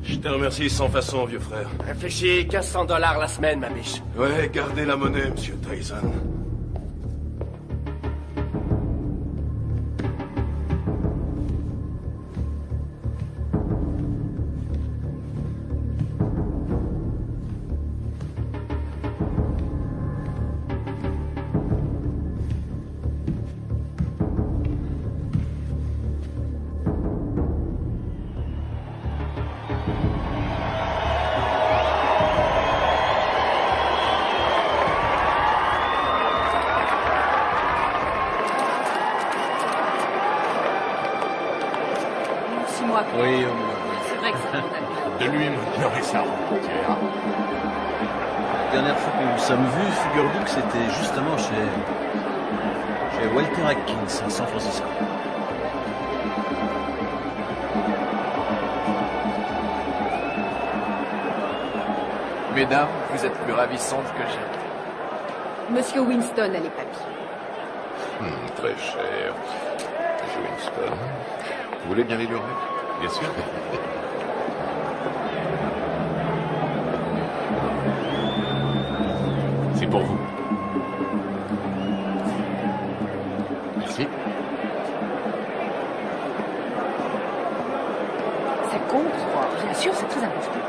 Je te remercie sans façon, vieux frère. Réfléchis, 1500 $ la semaine, ma biche. Ouais, gardez la monnaie, monsieur Tyson. Oui, C'est vrai que ça m'en a. De lui maintenant et sa rencontre. La dernière fois que nous nous sommes vus, figure-vous que c'était justement chez Walter Atkins, à San Francisco. Mesdames, vous êtes plus ravissantes que j'ai. Monsieur Winston a les papiers. Très cher. Monsieur Winston. Vous voulez bien lire le rêve? Bien sûr. C'est pour vous. Merci. Ça compte, bien sûr, c'est très important.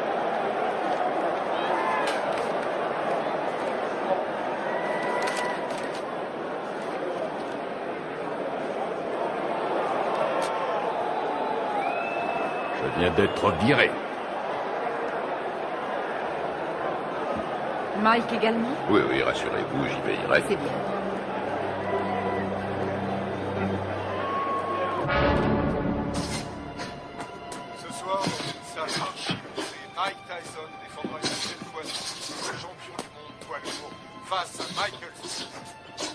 vient d'être viré. Mike également? Oui, oui, rassurez-vous, j'y veillerai. C'est bien. Ce soir, dans une salle archi-bourrée, Mike Tyson défendra une nouvelle fois le champion du monde poids lourd face à Michael Spinks.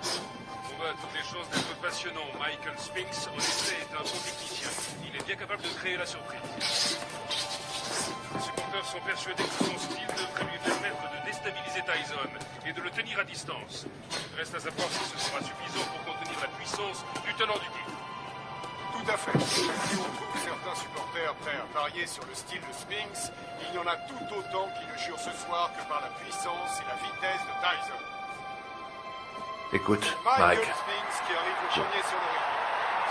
On voit à toutes les chances d'être passionnant. Michael Spinks, en effet, est un bon technicien. Il est bien capable de créer la surprise. Les supporters sont persuadés que son style devrait lui permettre de déstabiliser Tyson et de le tenir à distance. Reste à savoir si ce sera suffisant pour contenir la puissance du tenant du titre. Tout à fait. Si on trouve certains supporters prêts à parier sur le style de Spinks, il y en a tout autant qui le jurent ce soir que par la puissance et la vitesse de Tyson. Écoute, Michael Mike. Spinks qui arrive le premier sur le ring.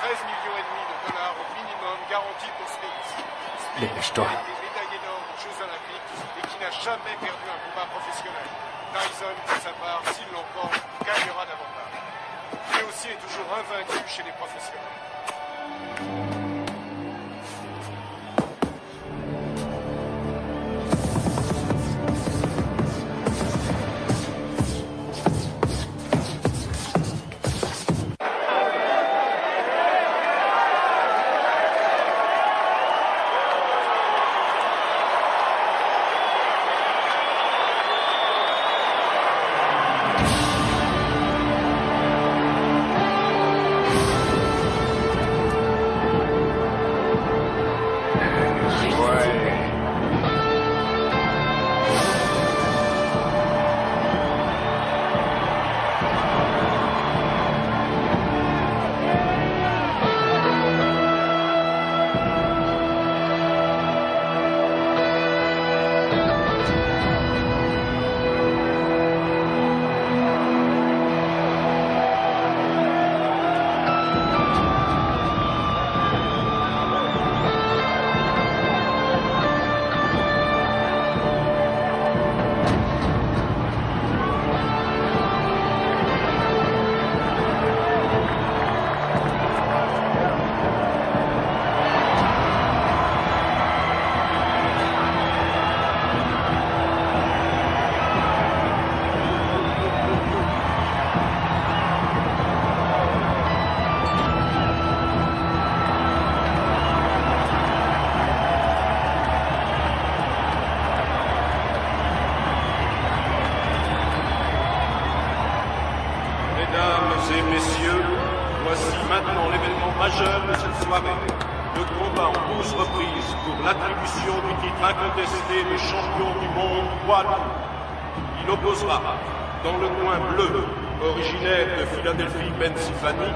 13,5 millions de dollars au minimum garantis pour Spinks. Dépêche-toi. Spinks a été médaillé d'or aux Jeux Olympiques et qui n'a jamais perdu un combat professionnel. Tyson, pour sa part, s'il l'emporte, gagnera davantage. Lui aussi est toujours invaincu chez les professionnels. Mesdames et messieurs, voici maintenant l'événement majeur de cette soirée. Le combat en 12 reprises pour l'attribution du titre incontesté de champion du monde poids lourd. Il opposera, dans le coin bleu, originaire de Philadelphie, Pennsylvanie,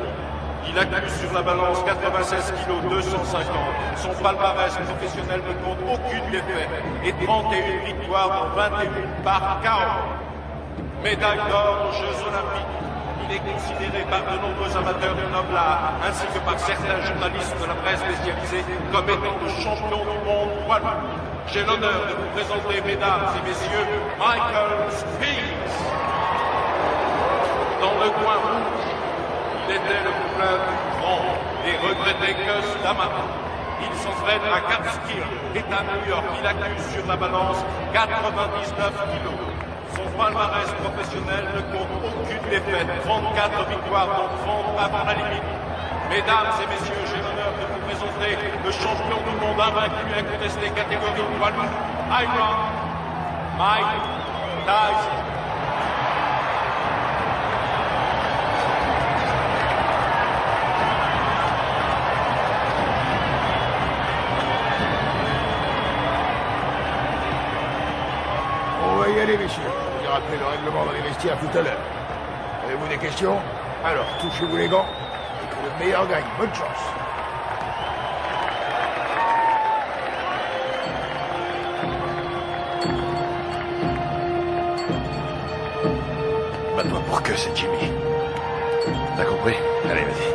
il accuse sur la balance 96 kg 250. Son palmarès professionnel ne compte aucune défaite et 31 victoires dans 21 par KO. Médaille d'or aux Jeux Olympiques. Il est considéré par de nombreux amateurs du noble art, ainsi que par certains journalistes de la presse spécialisée, comme étant le champion du monde poids lourd. J'ai l'honneur de vous présenter, mesdames et messieurs, Michael Spinks. Dans le coin rouge, il était le poulain du grand et regretté Gus D'Amato. Il s'entraîne à Catskill, État New York. Il accuse sur la balance 99 kilos. Son palmarès professionnel ne compte aucune défaite, 34 victoires, dont 30 avant la limite. Mesdames et messieurs, j'ai l'honneur de vous présenter le champion du monde invaincu incontesté catégorie poids lourd, Iron Mike Tyson. On va y aller, messieurs. Je vous ai rappelé le règlement dans les vestiaires tout à l'heure. Avez-vous des questions? Alors, touchez-vous les gants et que le meilleur gagne. Bonne chance. Bats-toi pour que c'est Jimmy. T'as compris? Allez, vas-y.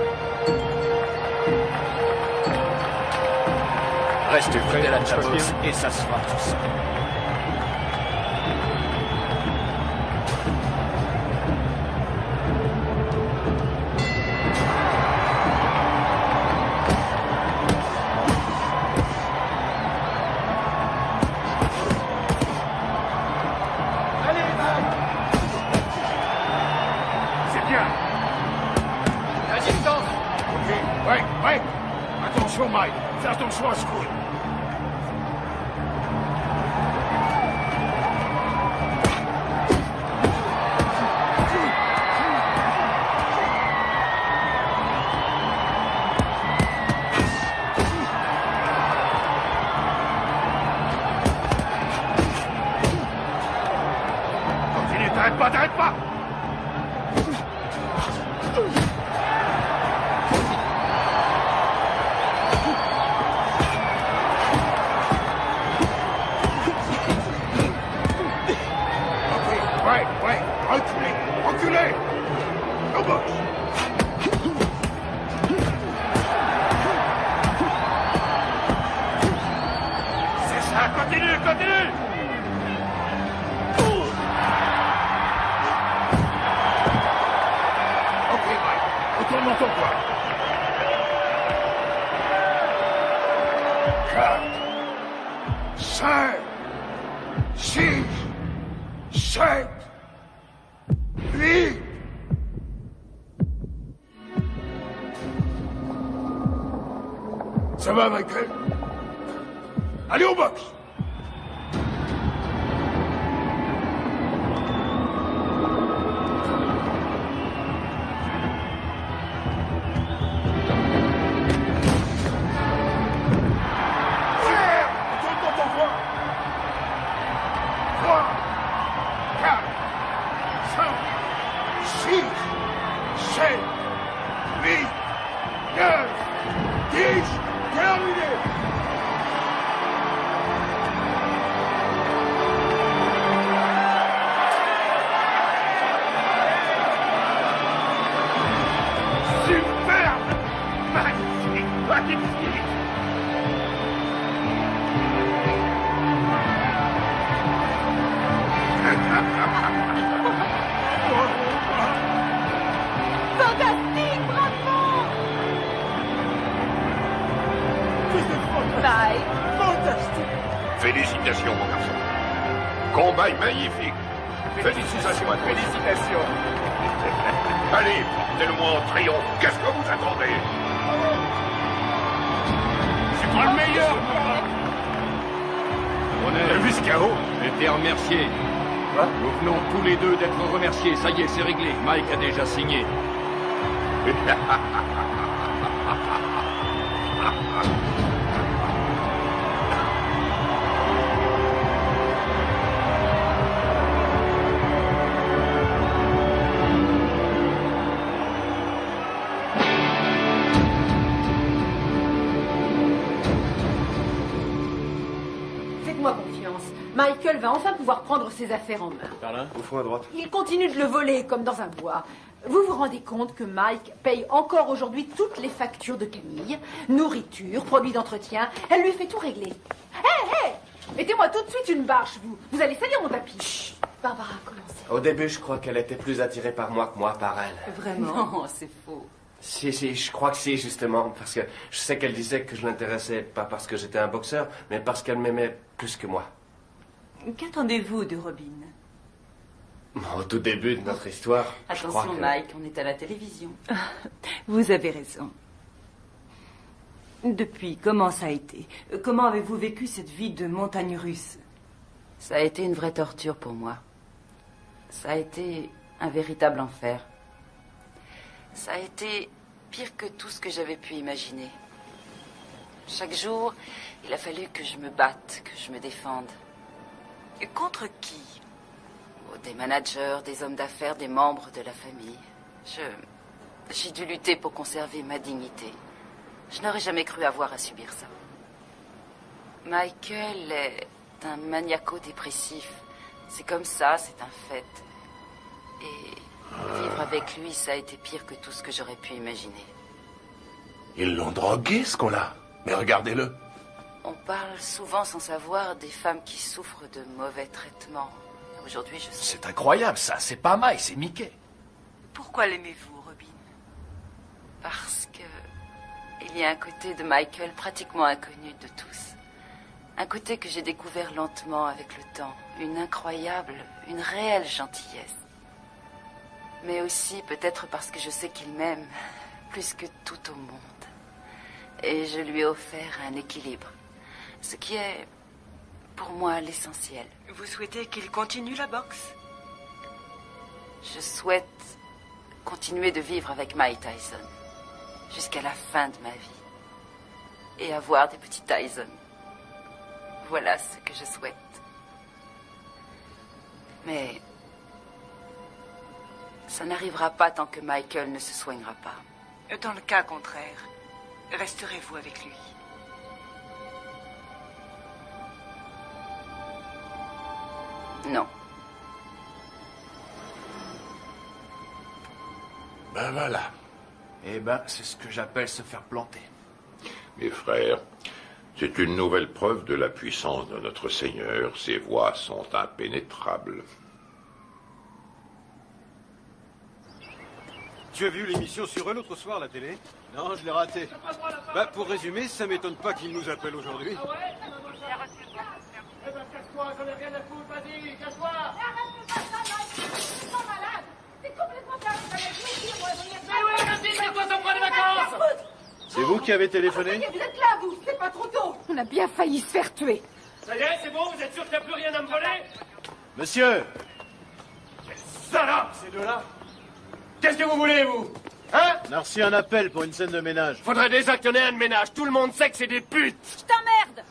Reste fidèle à ta boxe et ça se fera tout seul. Ouais. Attention, Mike. Fais attention à ce coup. Continue, t'arrêtes pas, t'arrêtes pas! Ouais, reculez, reculez! Au box! C'est ça, continue, continue! Ok, Mike, retourne dans ton coin. 4, 5, 6, 7, 8. Ça va, Michael? Allez au box! Retourne dans ton coin. 3, 4, 5, 6, 7, 8, 9, 10, terminé! Superbe! Magnifique! Magnifique! Fantastique, bravo! Bye. Fantastique! Félicitations, mon garçon. Combat magnifique. Félicitations à tous. Félicitations. Allez, portez-le-moi en triomphe. Qu'est-ce que vous attendez? C'est pas le meilleur! On T'as vu ce chaos? été remercié. Nous venons tous les deux d'être remerciés. Ça y est, c'est réglé. Mike a déjà signé. Faites-moi confiance. Michael va enfin pouvoir prendre ses affaires en main. Par là? Au fond à droite. Il continue de le voler comme dans un bois. Vous vous rendez compte que Mike paye encore aujourd'hui toutes les factures de Camille, nourriture, produits d'entretien. Elle lui fait tout régler. Hé, mettez-moi tout de suite une bâche, vous. Vous allez salir mon tapis. Chut. Barbara, commencez. Au début, je crois qu'elle était plus attirée par moi que moi par elle. Vraiment? Non, c'est faux. Si, je crois que si, justement, parce que je sais qu'elle disait que je l'intéressais pas parce que j'étais un boxeur, mais parce qu'elle m'aimait plus que moi. Qu'attendez-vous de Robin? Au tout début de notre histoire, je crois Attention, que... Mike, on est à la télévision. Vous avez raison. Depuis, comment ça a été? Comment avez-vous vécu cette vie de montagne russe? Ça a été une vraie torture pour moi. Ça a été un véritable enfer. Ça a été pire que tout ce que j'avais pu imaginer. Chaque jour, il a fallu que je me batte, que je me défende. Et contre qui? Oh, des managers, des hommes d'affaires, des membres de la famille. J'ai dû lutter pour conserver ma dignité. Je n'aurais jamais cru avoir à subir ça. Michael est un maniaco-dépressif. C'est comme ça, c'est un fait. Et vivre avec lui, ça a été pire que tout ce que j'aurais pu imaginer. Ils l'ont drogué, ce qu'on-là. Mais regardez-le. On parle souvent sans savoir des femmes qui souffrent de mauvais traitements. Aujourd'hui, je sais. C'est incroyable, ça. C'est pas Mike, c'est Mickey. Pourquoi l'aimez-vous, Robin? Parce que il y a un côté de Michael pratiquement inconnu de tous. Un côté que j'ai découvert lentement avec le temps. Une incroyable, une réelle gentillesse. Mais aussi peut-être parce que je sais qu'il m'aime plus que tout au monde. Et je lui ai offert un équilibre. Ce qui est, pour moi, l'essentiel. Vous souhaitez qu'il continue la boxe? Je souhaite continuer de vivre avec Mike Tyson jusqu'à la fin de ma vie. Et avoir des petits Tyson. Voilà ce que je souhaite. Mais ça n'arrivera pas tant que Michael ne se soignera pas. Dans le cas contraire, resterez-vous avec lui? Non. Ben voilà. Eh ben, c'est ce que j'appelle se faire planter. Mes frères, c'est une nouvelle preuve de la puissance de notre Seigneur. Ses voies sont impénétrables. Tu as vu l'émission sur eux l'autre soir, la télé? Non, je l'ai raté. Bah, pour résumer, ça m'étonne pas qu'ils nous appellent aujourd'hui. Ah ouais? Eh ben, casse-toi, j'en ai rien à foutre, vas-y, casse-toi! C'est complètement C'est vous qui avez téléphoné? Vous êtes là, vous! C'est pas trop tôt! On a bien failli se faire tuer. Ça y est, c'est bon, vous êtes sûr qu'il n'y a plus rien à me voler? Monsieur! Quel salope, ces deux-là! Qu'est-ce que vous voulez, vous? Hein? On a reçu un appel pour une scène de ménage. Faudrait déjà qu'il y en ait un de ménage. Tout le monde sait que c'est des putes! Je t'emmerde!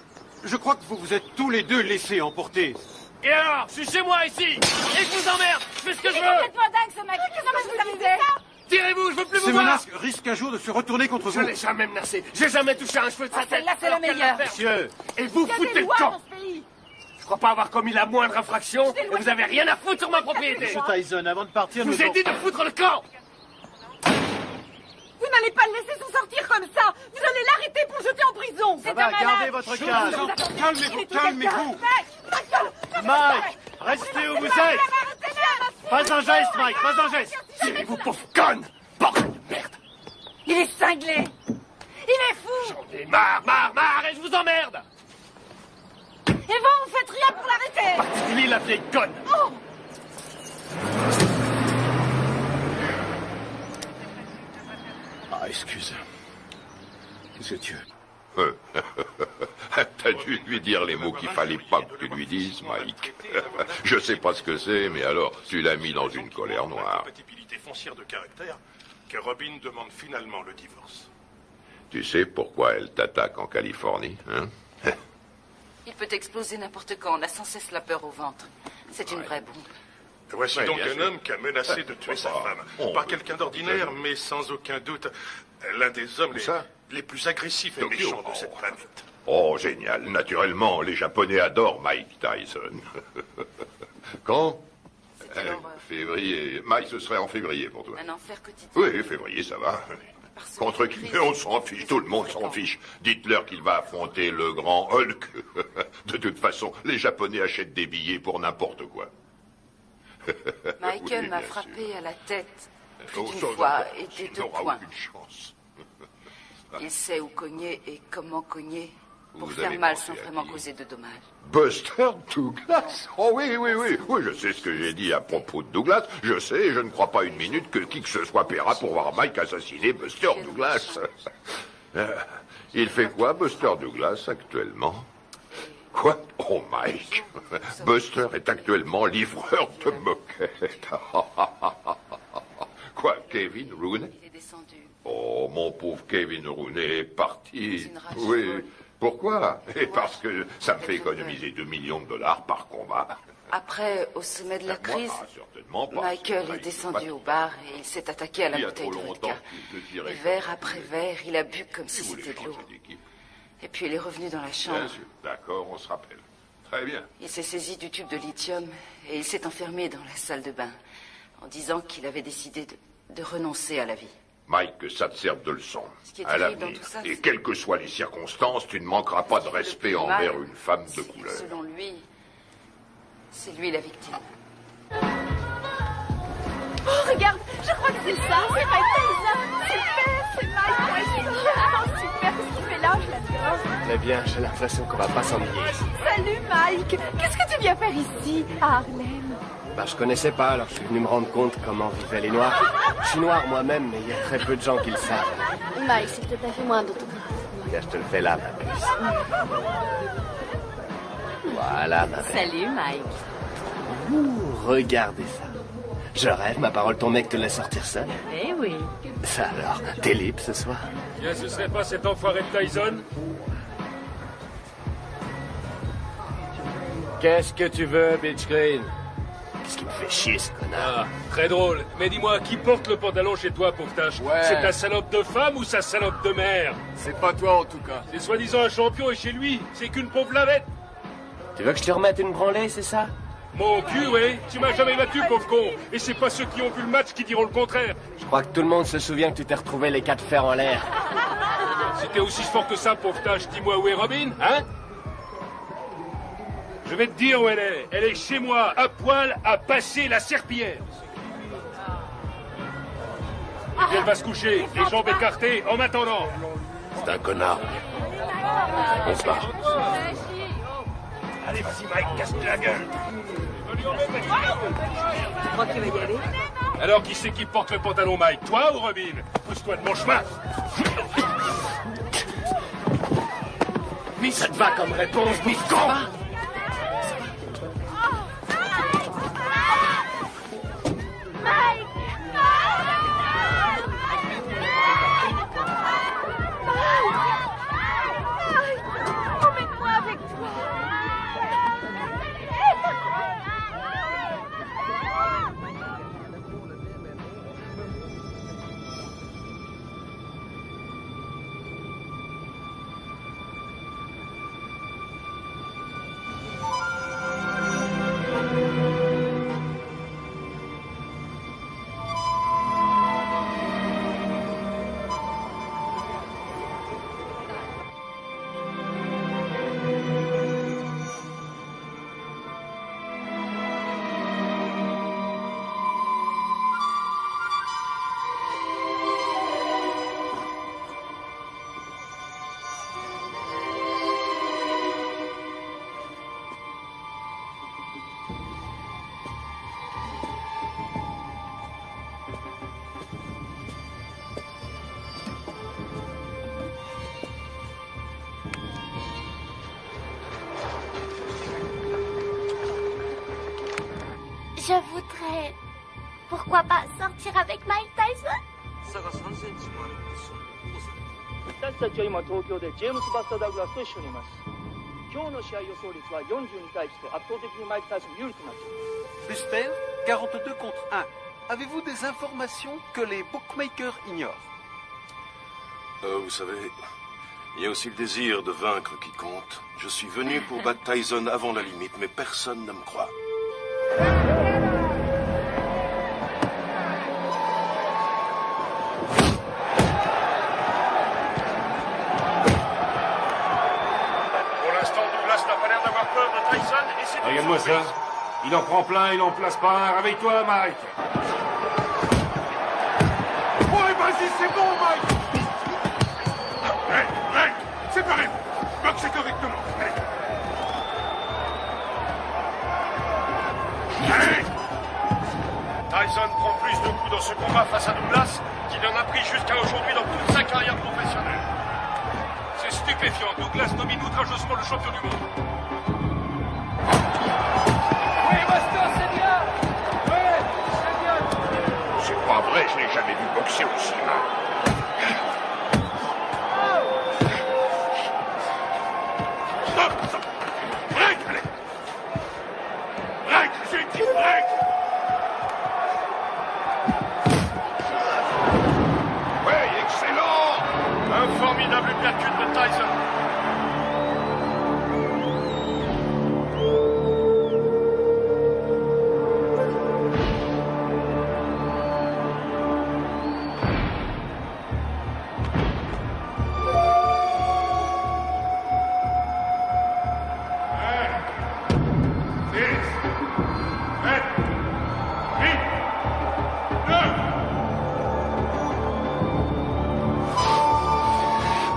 Je crois que vous vous êtes tous les deux laissés emporter. Et alors? Je suis chez moi, ici! Et je vous emmerde! Je fais ce que je C'est veux! complètement dingue, ce mec! Qu'est-ce que vous disais ça? Tirez-vous, je veux plus vous Ces voir! menaces risquent un jour de se retourner contre Je vous. l'ai jamais menacé. J'ai jamais touché un cheveu de sa tête. Celle-là, c'est la Alors qu'elle meilleure. l'a fait. Monsieur! Et vous Il y a foutez des le lois camp! dans ce pays. Je crois pas avoir commis la moindre infraction et vous avez rien à foutre sur ma propriété! Monsieur Tyson, avant de partir, Je nous vous ai dit de foutre le camp! Vous n'allez pas le laisser s'en sortir comme ça! Vous allez l'arrêter pour le jeter en prison! Ça va, gardez votre calme! Calmez-vous, calmez-vous! Mike! Restez où vous êtes! Pas un geste, Mike, pas un geste! Tirez-vous, pauvre conne! Bordel de merde! Il est cinglé! Il est fou! J'en ai marre, et je vous emmerde! Et vous faites rien pour l'arrêter! En particulier la vieille conne! Oh! Ah, excuse. Qu'est-ce que tu veux? T'as dû lui dire les mots qu'il fallait pas que tu lui dises, Mike. Je sais pas ce que c'est, mais alors, tu l'as mis dans une colère noire. Compatibilité foncière de caractère que Robin demande finalement le divorce. Tu sais pourquoi elle t'attaque en Californie, hein? Il peut exploser n'importe quand. On a sans cesse la peur au ventre. C'est une vraie bombe. Voici Ouais, donc bien un sûr. homme qui a menacé de tuer sa femme. Pas quelqu'un d'ordinaire, mais sans aucun doute l'un des hommes les plus agressifs et méchants de cette planète. Oh, génial. Naturellement, les Japonais adorent Mike Tyson. Quand? Février. Mike, ce serait en février pour toi. Un enfer quotidien. Oui, février, ça va. Contre qui? Mais on s'en fiche, tout le monde s'en fiche. Dites-leur qu'il va affronter le grand Hulk. De toute façon, les Japonais achètent des billets pour n'importe quoi. Michael Oui, m'a bien frappé à la tête plus Oh, d'une ça, fois d'accord. et des Tu deux n'auras points. aucune chance. Il sait où cogner et comment cogner pour Vous faire avez mal pensé sans à vraiment qui? causer de dommages. Buster Douglas? Oh oui, oui, oui. Oui, je sais ce que j'ai dit à propos de Douglas. Je sais, et je ne crois pas une minute que qui que ce soit paiera pour voir Mike assassiner Buster Douglas. Il fait quoi, Buster Douglas, actuellement? Quoi? Oh, Mike. Buster est actuellement livreur de moquettes. Quoi, Kevin Rooney? Il est descendu. Oh, mon pauvre Kevin Rooney est parti. Une rage Oui. folle. Pourquoi? Et parce que ça me fait économiser 2 millions de dollars par combat. Après, au sommet de la crise, Certainement pas. Michael est descendu au bar et il s'est attaqué à la Il y a bouteille trop de longtemps vodka. qu'il te dirait Et verre après verre, il a bu comme si vous voulez c'était de l'eau. changer d'équipe. Et puis il est revenu dans la Bien chambre. sûr. D'accord, on se rappelle. Très bien. Il s'est saisi du tube de lithium et il s'est enfermé dans la salle de bain en disant qu'il avait décidé de renoncer à la vie. Mike, que ça te serve de leçon. qui est À terrible l'avenir. dans tout ça, Et c'est- quelles que soient les circonstances, tu ne manqueras pas de respect envers une femme de couleur. Selon lui, c'est lui la victime. Oh, regarde, je crois que c'est ça. C'est Mike Tyson. Super, c'est Mike Tyson. Oh, super, qu'est-ce qu'il fait là? Je l'adore. Très bien, j'ai l'impression qu'on va pas s'ennuyer ici. Salut, Mike. Qu'est-ce que tu viens faire ici, à Harlem? Bah, je connaissais pas, alors je suis venu me rendre compte comment vivaient les Noirs. Je suis noir moi-même, mais il y a très peu de gens qui le savent. Mike, s'il te plaît, fais-moi un autographe. Tiens, je te le fais là, ma puce. Voilà, ma belle. Salut, Mike. Ouh, regardez ça. Je rêve, ma parole, ton mec te laisse sortir seul. Eh oui. Ça alors, t'es libre ce soir? Bien, ce serait pas cet enfoiré de Tyson? Qu'est-ce que tu veux, Bitch Green? Qu'est-ce qui me fait chier, ce connard? Ah, très drôle. Mais dis-moi, qui porte le pantalon chez toi, pauvre tâche? Ouais. C'est ta salope de femme ou sa salope de mère? C'est pas toi, en tout cas. C'est soi-disant un champion et chez lui, c'est qu'une pauvre lavette. Tu veux que je te remette une branlée, c'est ça? Mon cul, oui. Tu m'as jamais battu, pauvre con. Et c'est pas ceux qui ont vu le match qui diront le contraire. Je crois que tout le monde se souvient que tu t'es retrouvé les 4 fers en l'air. Si t'es aussi fort que ça, pauvre tâche, dis-moi où est Robin, hein? Je vais te dire où elle est. Elle est chez moi, à poil, à passer la serpillière. Et puis elle va se coucher, les jambes écartées, en m'attendant. C'est un connard. On se barre. Allez, vas-y, Mike, casse-lui la gueule. Tu crois qu'il va y aller? Alors, qui c'est qui porte le pantalon, Mike? Toi ou Robin? Pousse-toi de mon chemin. Mais ça te va comme réponse, bif con! Emmène-moi avec toi. Je voudrais... Pourquoi pas sortir avec Mike Tyson? 差が3センチもあるんですよ。私たちは今東京でジェームス・バスター・ダグラスと一緒にいます。今日の試合予想率は40に対して圧倒的にマイク・タイソン有利となっています。 Buster, 42 contre 1. Avez-vous des informations que les bookmakers ignorent? Vous savez, il y a aussi le désir de vaincre qui compte. Je suis venu pour battre Tyson avant la limite, mais personne ne me croit. Pour l'instant, Douglas n'a pas l'air d'avoir peur de Tyson et c'est... Regarde-moi ça. Il en prend plein, il en place pas un. Réveille-toi, Mike. Ouais, vas-y, c'est bon, Mike. Hey, séparez-vous. Boxez correctement. Hey. Tyson prend plus de coups dans ce combat face à Douglas qu'il en a pris jusqu'à aujourd'hui dans toute sa carrière professionnelle. C'est stupéfiant. Douglas domine outrageusement le champion du monde. Oui, Buster, c'est bien. Ouais, c'est bien. C'est pas vrai, je l'ai jamais vu boxer aussi mal. Stop, stop. Break, allez. Break, j'ai dit break. Ouais, excellent. Un formidable percute de Tyson.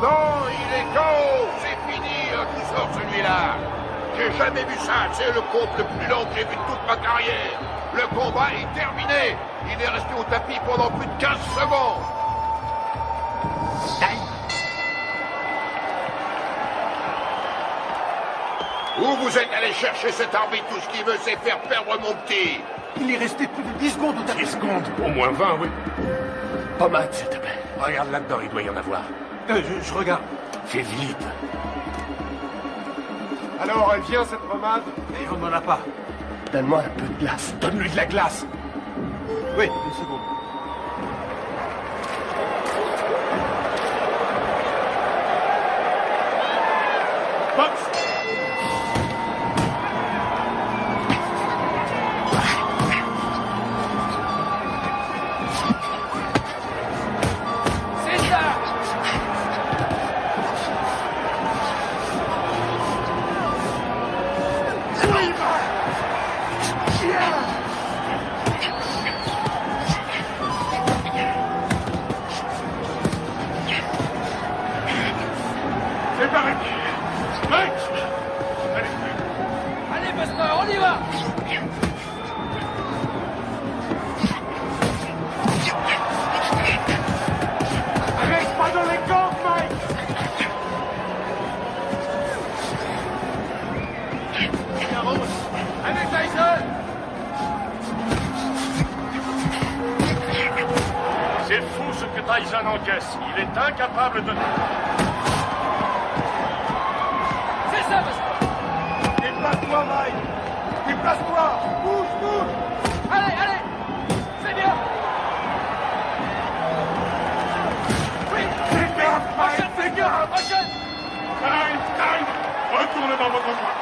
Non, il est KO. C'est fini, tout sort celui-là. J'ai jamais vu ça. C'est le compte le plus long que j'ai vu de toute ma carrière. Le combat est terminé. Il est resté au tapis pendant plus de 15 secondes. Où vous êtes allé chercher cet arbitre? Tout ce qu'il veut, c'est faire perdre mon petit. Il est resté plus de 10 secondes au 10 secondes? Au moins 20, oui. Pommade, s'il te plaît. Regarde là-dedans, il doit y en avoir. Je regarde. Fais vite. Alors, elle vient, cette pommade? Et on n'en a pas. Donne-moi un peu de glace. Donne-lui de la glace. Oui, une seconde. Box! C'est pareil. Mike! Allez, Buster, on y va! Reste pas dans les cordes, Mike! Avec Tyson! C'est fou ce que Tyson encaisse. Il est incapable de... C'est ça, Buster! Déplace-toi, Mike! Déplace-toi! Bouge, bouge! Allez, allez! C'est bien! Oui! Fais gaffe, Mike! Fais gaffe! Prochaine! Time! Retourne dans votre coin!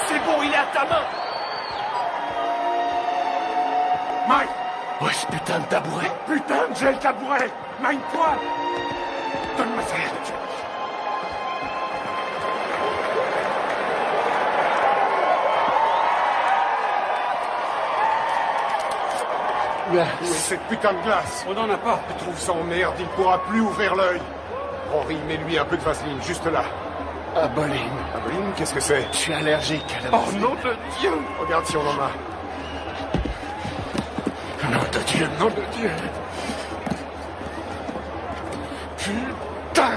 C'est bon, il est à ta main. Mike! Ouais, ce putain de tabouret. Putain, j'ai le tabouret! Mine-toi! Donne-moi ça! Où est cette putain de glace? On n'en a pas. Je trouve ça en merde, il ne pourra plus ouvrir l'œil. Henri, mets-lui un peu de vaseline, juste là. Aboline. Aboline, qu'est-ce que c'est? Je suis allergique à la Oh nom de Dieu! Regarde si on en a. Nom de Dieu, nom de Dieu. Putain!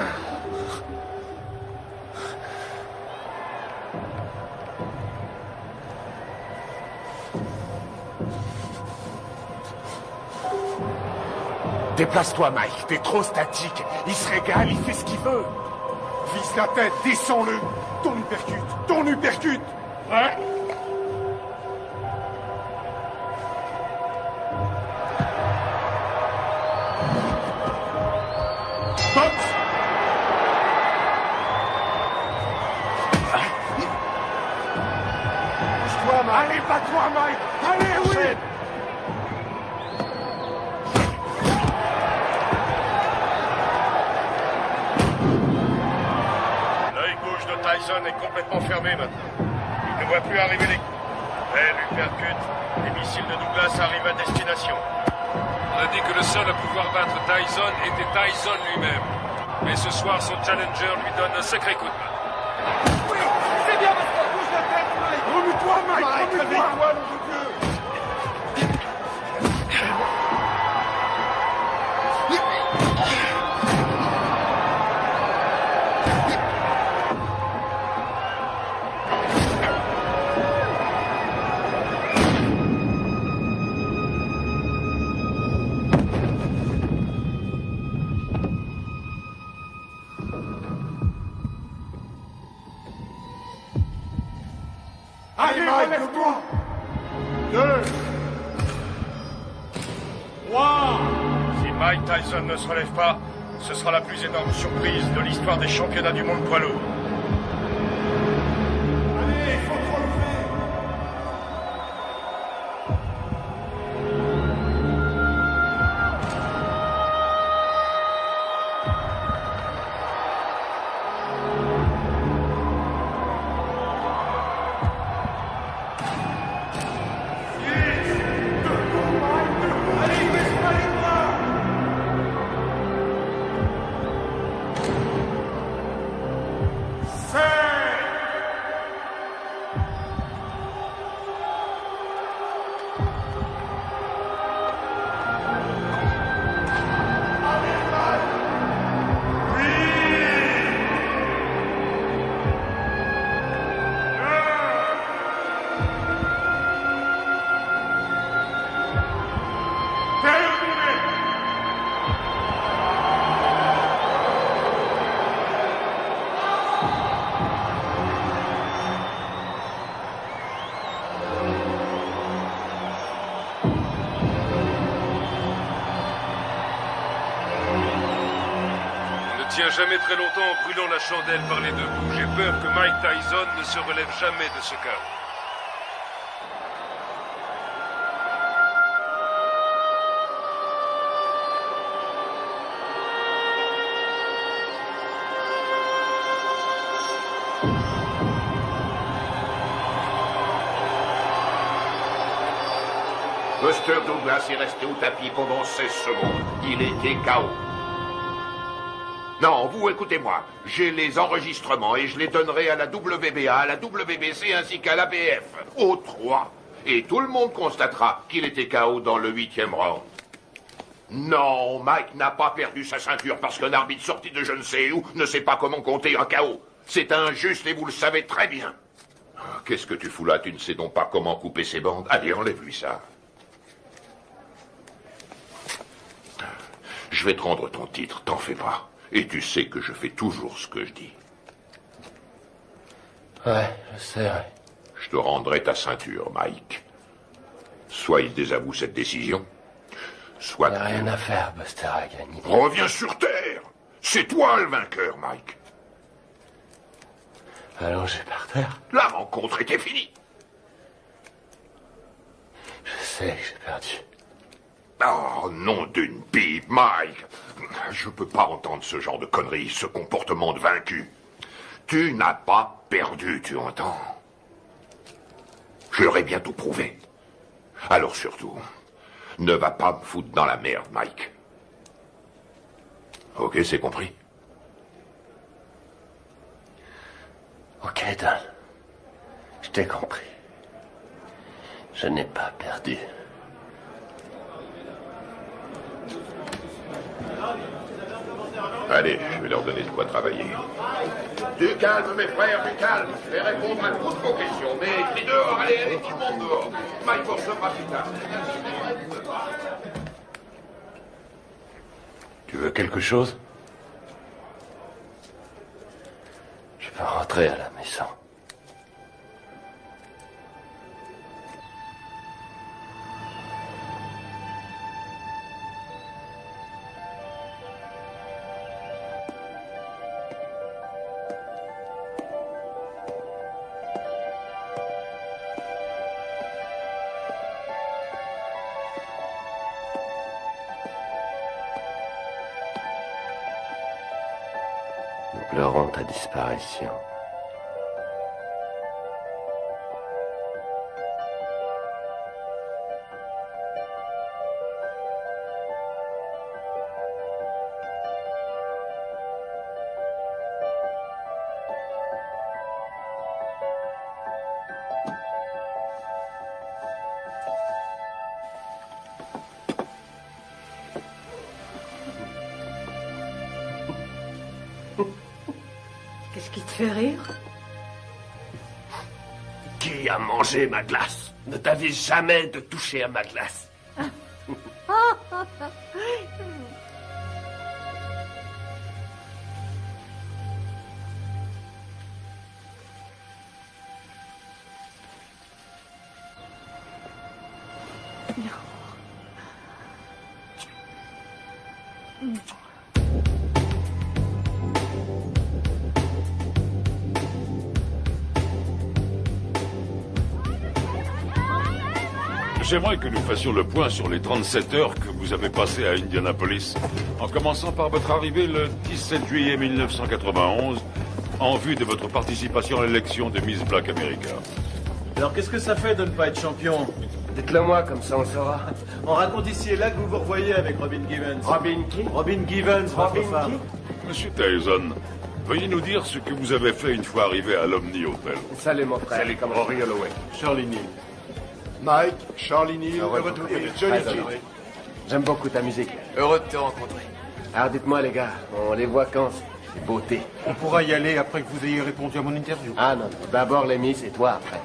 Déplace-toi, Mike. T'es trop statique. Il se régale, il fait ce qu'il veut. Vise la tête, descends-le! Ton uppercut! Ton uppercut! Ouais. Boxe! Bouge-toi, Mike! Allez, bats-toi, Mike! Allez, oui! L'œil gauche de Tyson est complètement fermé maintenant. Il ne voit plus arriver les... Elle lui percute. Les missiles de Douglas arrivent à destination. On a dit que le seul à pouvoir battre Tyson était Tyson lui-même. Mais ce soir, son challenger lui donne un sacré coup de main. Oui! C'est bien, Buster! Bouge la tête, Mike! Remue-toi, Mike! Remue-toi, nom de Dieu! Allez, Mike, lève-toi! 2, 3. Si Mike Tyson ne se relève pas, ce sera la plus énorme surprise de l'histoire des championnats du monde poids lourd. Allez, il faut te relever! tient jamais très longtemps en brûlant la chandelle par les deux bouts. J'ai peur que Mike Tyson ne se relève jamais de ce chaos. Buster Douglas est resté au tapis pendant 16 secondes. Il était KO. Non, vous écoutez-moi. J'ai les enregistrements et je les donnerai à la WBA, à la WBC ainsi qu'à l'ABF. Aux trois. Et tout le monde constatera qu'il était KO dans le 8e round. Non, Mike n'a pas perdu sa ceinture parce qu'un arbitre sorti de je ne sais où ne sait pas comment compter un KO. C'est injuste et vous le savez très bien. Qu'est-ce que tu fous là? Tu ne sais donc pas comment couper ses bandes? Allez, enlève-lui ça. Je vais te rendre ton titre, t'en fais pas. Et tu sais que je fais toujours ce que je dis. Ouais, je sais, ouais. Je te rendrai ta ceinture, Mike. Soit il désavoue cette décision, soit... Y a rien à faire, Buster a gagné. Reviens sur Terre. C'est toi le vainqueur, Mike. Allongé par terre. La rencontre était finie. Je sais que j'ai perdu. Oh, nom d'une pipe, Mike. Je peux pas entendre ce genre de conneries, ce comportement de vaincu. Tu n'as pas perdu, tu entends? Je leur ai bientôt prouvé. Alors surtout, ne va pas me foutre dans la merde, Mike. Ok, c'est compris? Ok, Don. Je t'ai compris. Je n'ai pas perdu. Allez, je vais leur donner de quoi travailler. Du calme, mes frères, du calme. Je vais répondre à toutes vos questions. Mais crie dehors, allez, tout le monde dehors. Mike recevra plus tard. Tu veux quelque chose? Je peux rentrer à la maison. Nous pleurons ta disparition. Qu'est-ce qui te fait rire? Qui a mangé ma glace? Ne t'avise jamais de toucher à ma glace. J'aimerais que nous fassions le point sur les 37 heures que vous avez passées à Indianapolis, en commençant par votre arrivée le 17 juillet 1991, en vue de votre participation à l'élection de Miss Black America. Alors qu'est-ce que ça fait de ne pas être champion? Dites-le moi, comme ça on le saura. On raconte ici et là que vous vous revoyez avec Robin Givens. Robin qui? Robin Givens, votre femme. Monsieur Tyson, veuillez nous dire ce que vous avez fait une fois arrivé à l'Omni Hotel. Salut mon frère. Salut, Rory Holloway. Charlie Neal. Mike, Charlie Neal, heureux de vous connaître. Johnny Kidd. J'aime beaucoup ta musique. Heureux de te rencontrer. Alors dites-moi les gars, on les voit quand ces beautés? On pourra y aller après que vous ayez répondu à mon interview. Ah non, d'abord les Miss et toi après.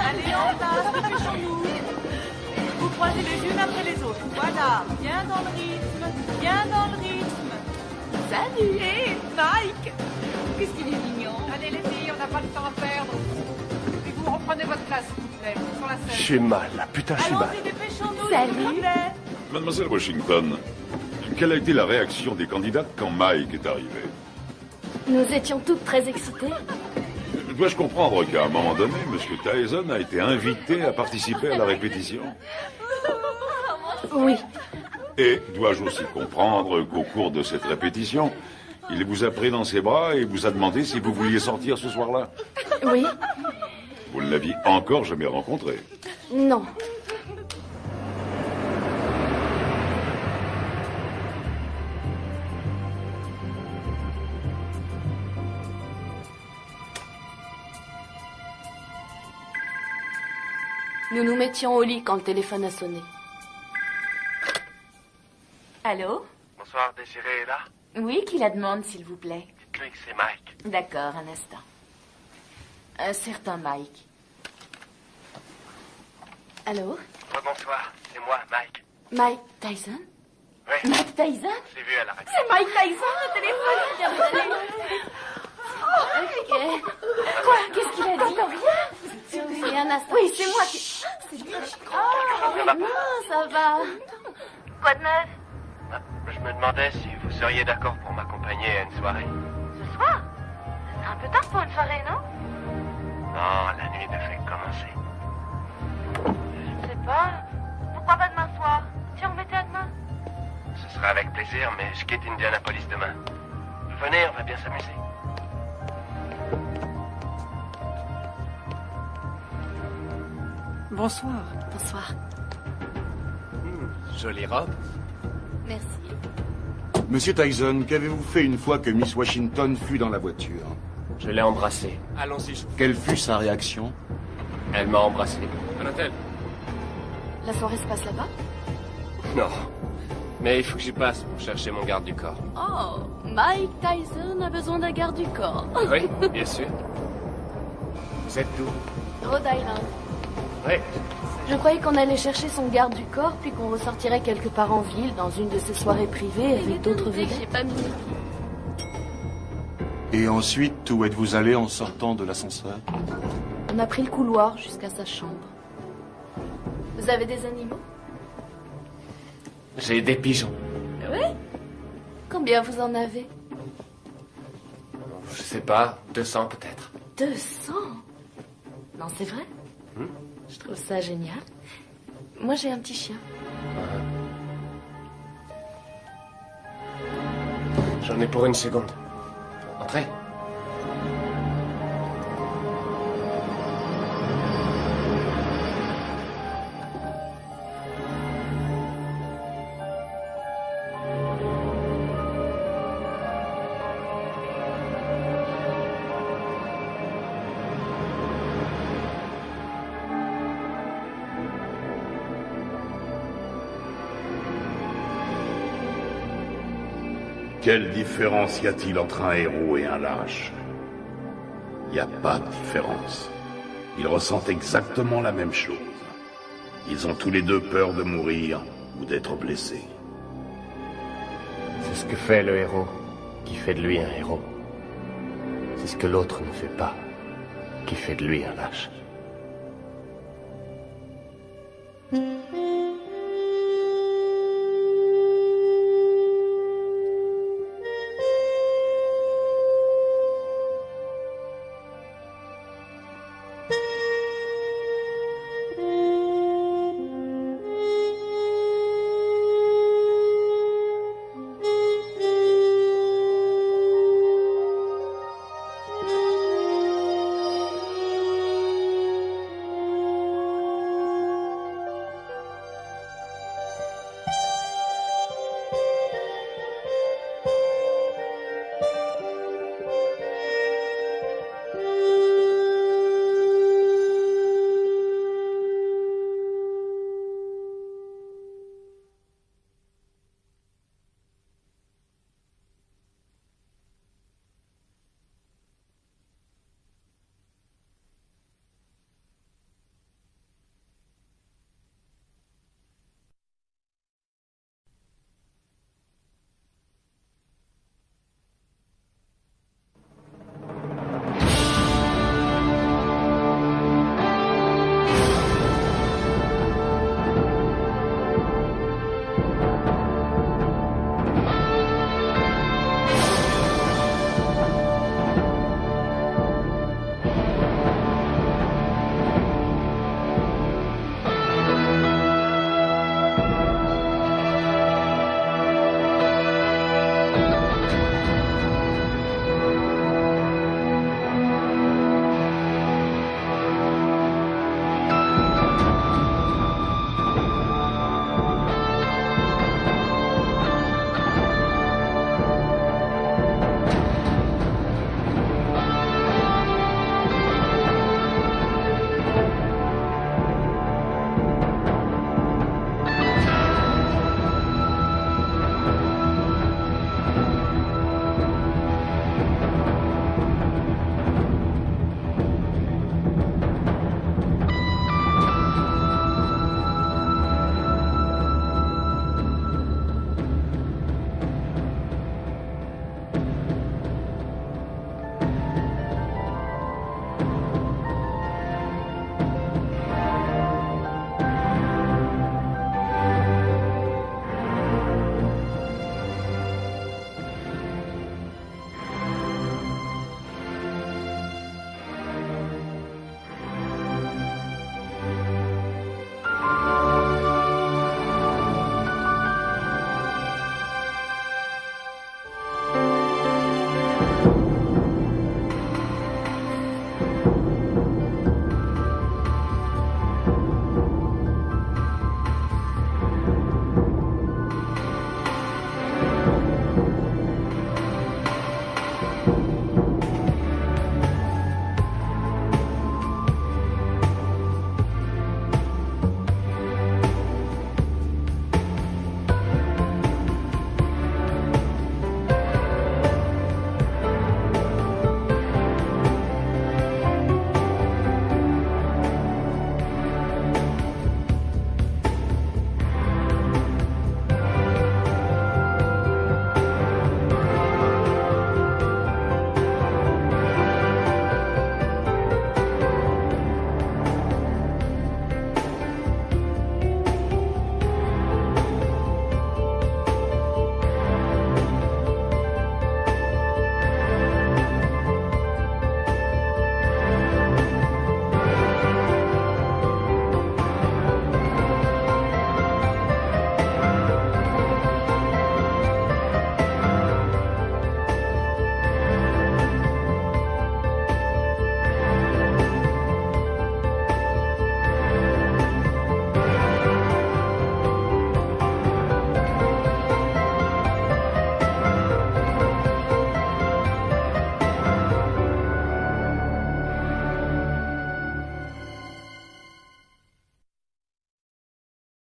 Allez, en place, dépêchons-nous. Vous croisez les unes après les autres. Voilà, bien dans le rythme, bien dans le rythme. Salut. Hé, Mike. Qu'est-ce qu'il est mignon. Allez les filles, on n'a pas le temps à perdre. Et vous reprenez votre place, s'il vous plaît, sur la Je suis mal, là. Putain, je suis mal. Salut. Mademoiselle Washington, quelle a été la réaction des candidates quand Mike est arrivé? Nous étions toutes très excitées. Dois-je comprendre qu'à un moment donné, M. Tyson a été invité à participer à la répétition? Oui. Et dois-je aussi comprendre qu'au cours de cette répétition, il vous a pris dans ses bras et vous a demandé si vous vouliez sortir ce soir-là? Oui. Vous ne l'aviez encore jamais rencontré? Non. Nous nous mettions au lit quand le téléphone a sonné. Allô? Bonsoir, Désiré est là? Oui, qui la demande, s'il vous plaît? Dites-lui que c'est Mike. D'accord, un instant. Un certain Mike. Allô? Bonsoir, c'est moi, Mike. Mike Tyson? Oui. Mike Tyson? Je l'ai vu à la radio. C'est Mike Tyson, le téléphone? Ok. Quoi? Qu'est-ce qu'il a dit? Rien. Oui, un instant. Oui, c'est moi qui... Oh, non, ça va. Quoi de neuf? Je me demandais si vous seriez d'accord pour m'accompagner à une soirée. Ce soir? C'est un peu tard pour une soirée, non? Non, la nuit ne fait que commencer. Je sais pas. Pourquoi pas demain soir? Si on remettait à demain? Ce sera avec plaisir, mais je quitte Indianapolis demain. Venez, on va bien s'amuser. Bonsoir. Bonsoir. Jolie robe. Merci. Monsieur Tyson, qu'avez-vous fait une fois que Miss Washington fut dans la voiture? Je l'ai embrassée. Allons-y. Quelle fut sa réaction? Elle m'a embrassé. Un hôtel? La soirée se passe là-bas? Non. Mais il faut que j'y passe pour chercher mon garde du corps. Oh, Mike Tyson a besoin d'un garde du corps. Oui, bien sûr. Vous êtes d'où? Rhode Island. Oui. Je croyais qu'on allait chercher son garde du corps, puis qu'on ressortirait quelque part en ville, dans une de ces soirées privées avec d'autres vedettes. J'ai pas mis. Et ensuite, où êtes-vous allé en sortant de l'ascenseur? On a pris le couloir jusqu'à sa chambre. Vous avez des animaux? J'ai des pigeons. Oui. Combien vous en avez? Je sais pas, 200 peut-être. 200? Non, c'est vrai? Je trouve ça génial. Moi, j'ai un petit chien. J'en ai pour une seconde. Entrez. Quelle différence y a-t-il entre un héros et un lâche? Il n'y a pas de différence. Ils ressentent exactement la même chose. Ils ont tous les deux peur de mourir ou d'être blessés. C'est ce que fait le héros qui fait de lui un héros. C'est ce que l'autre ne fait pas qui fait de lui un lâche.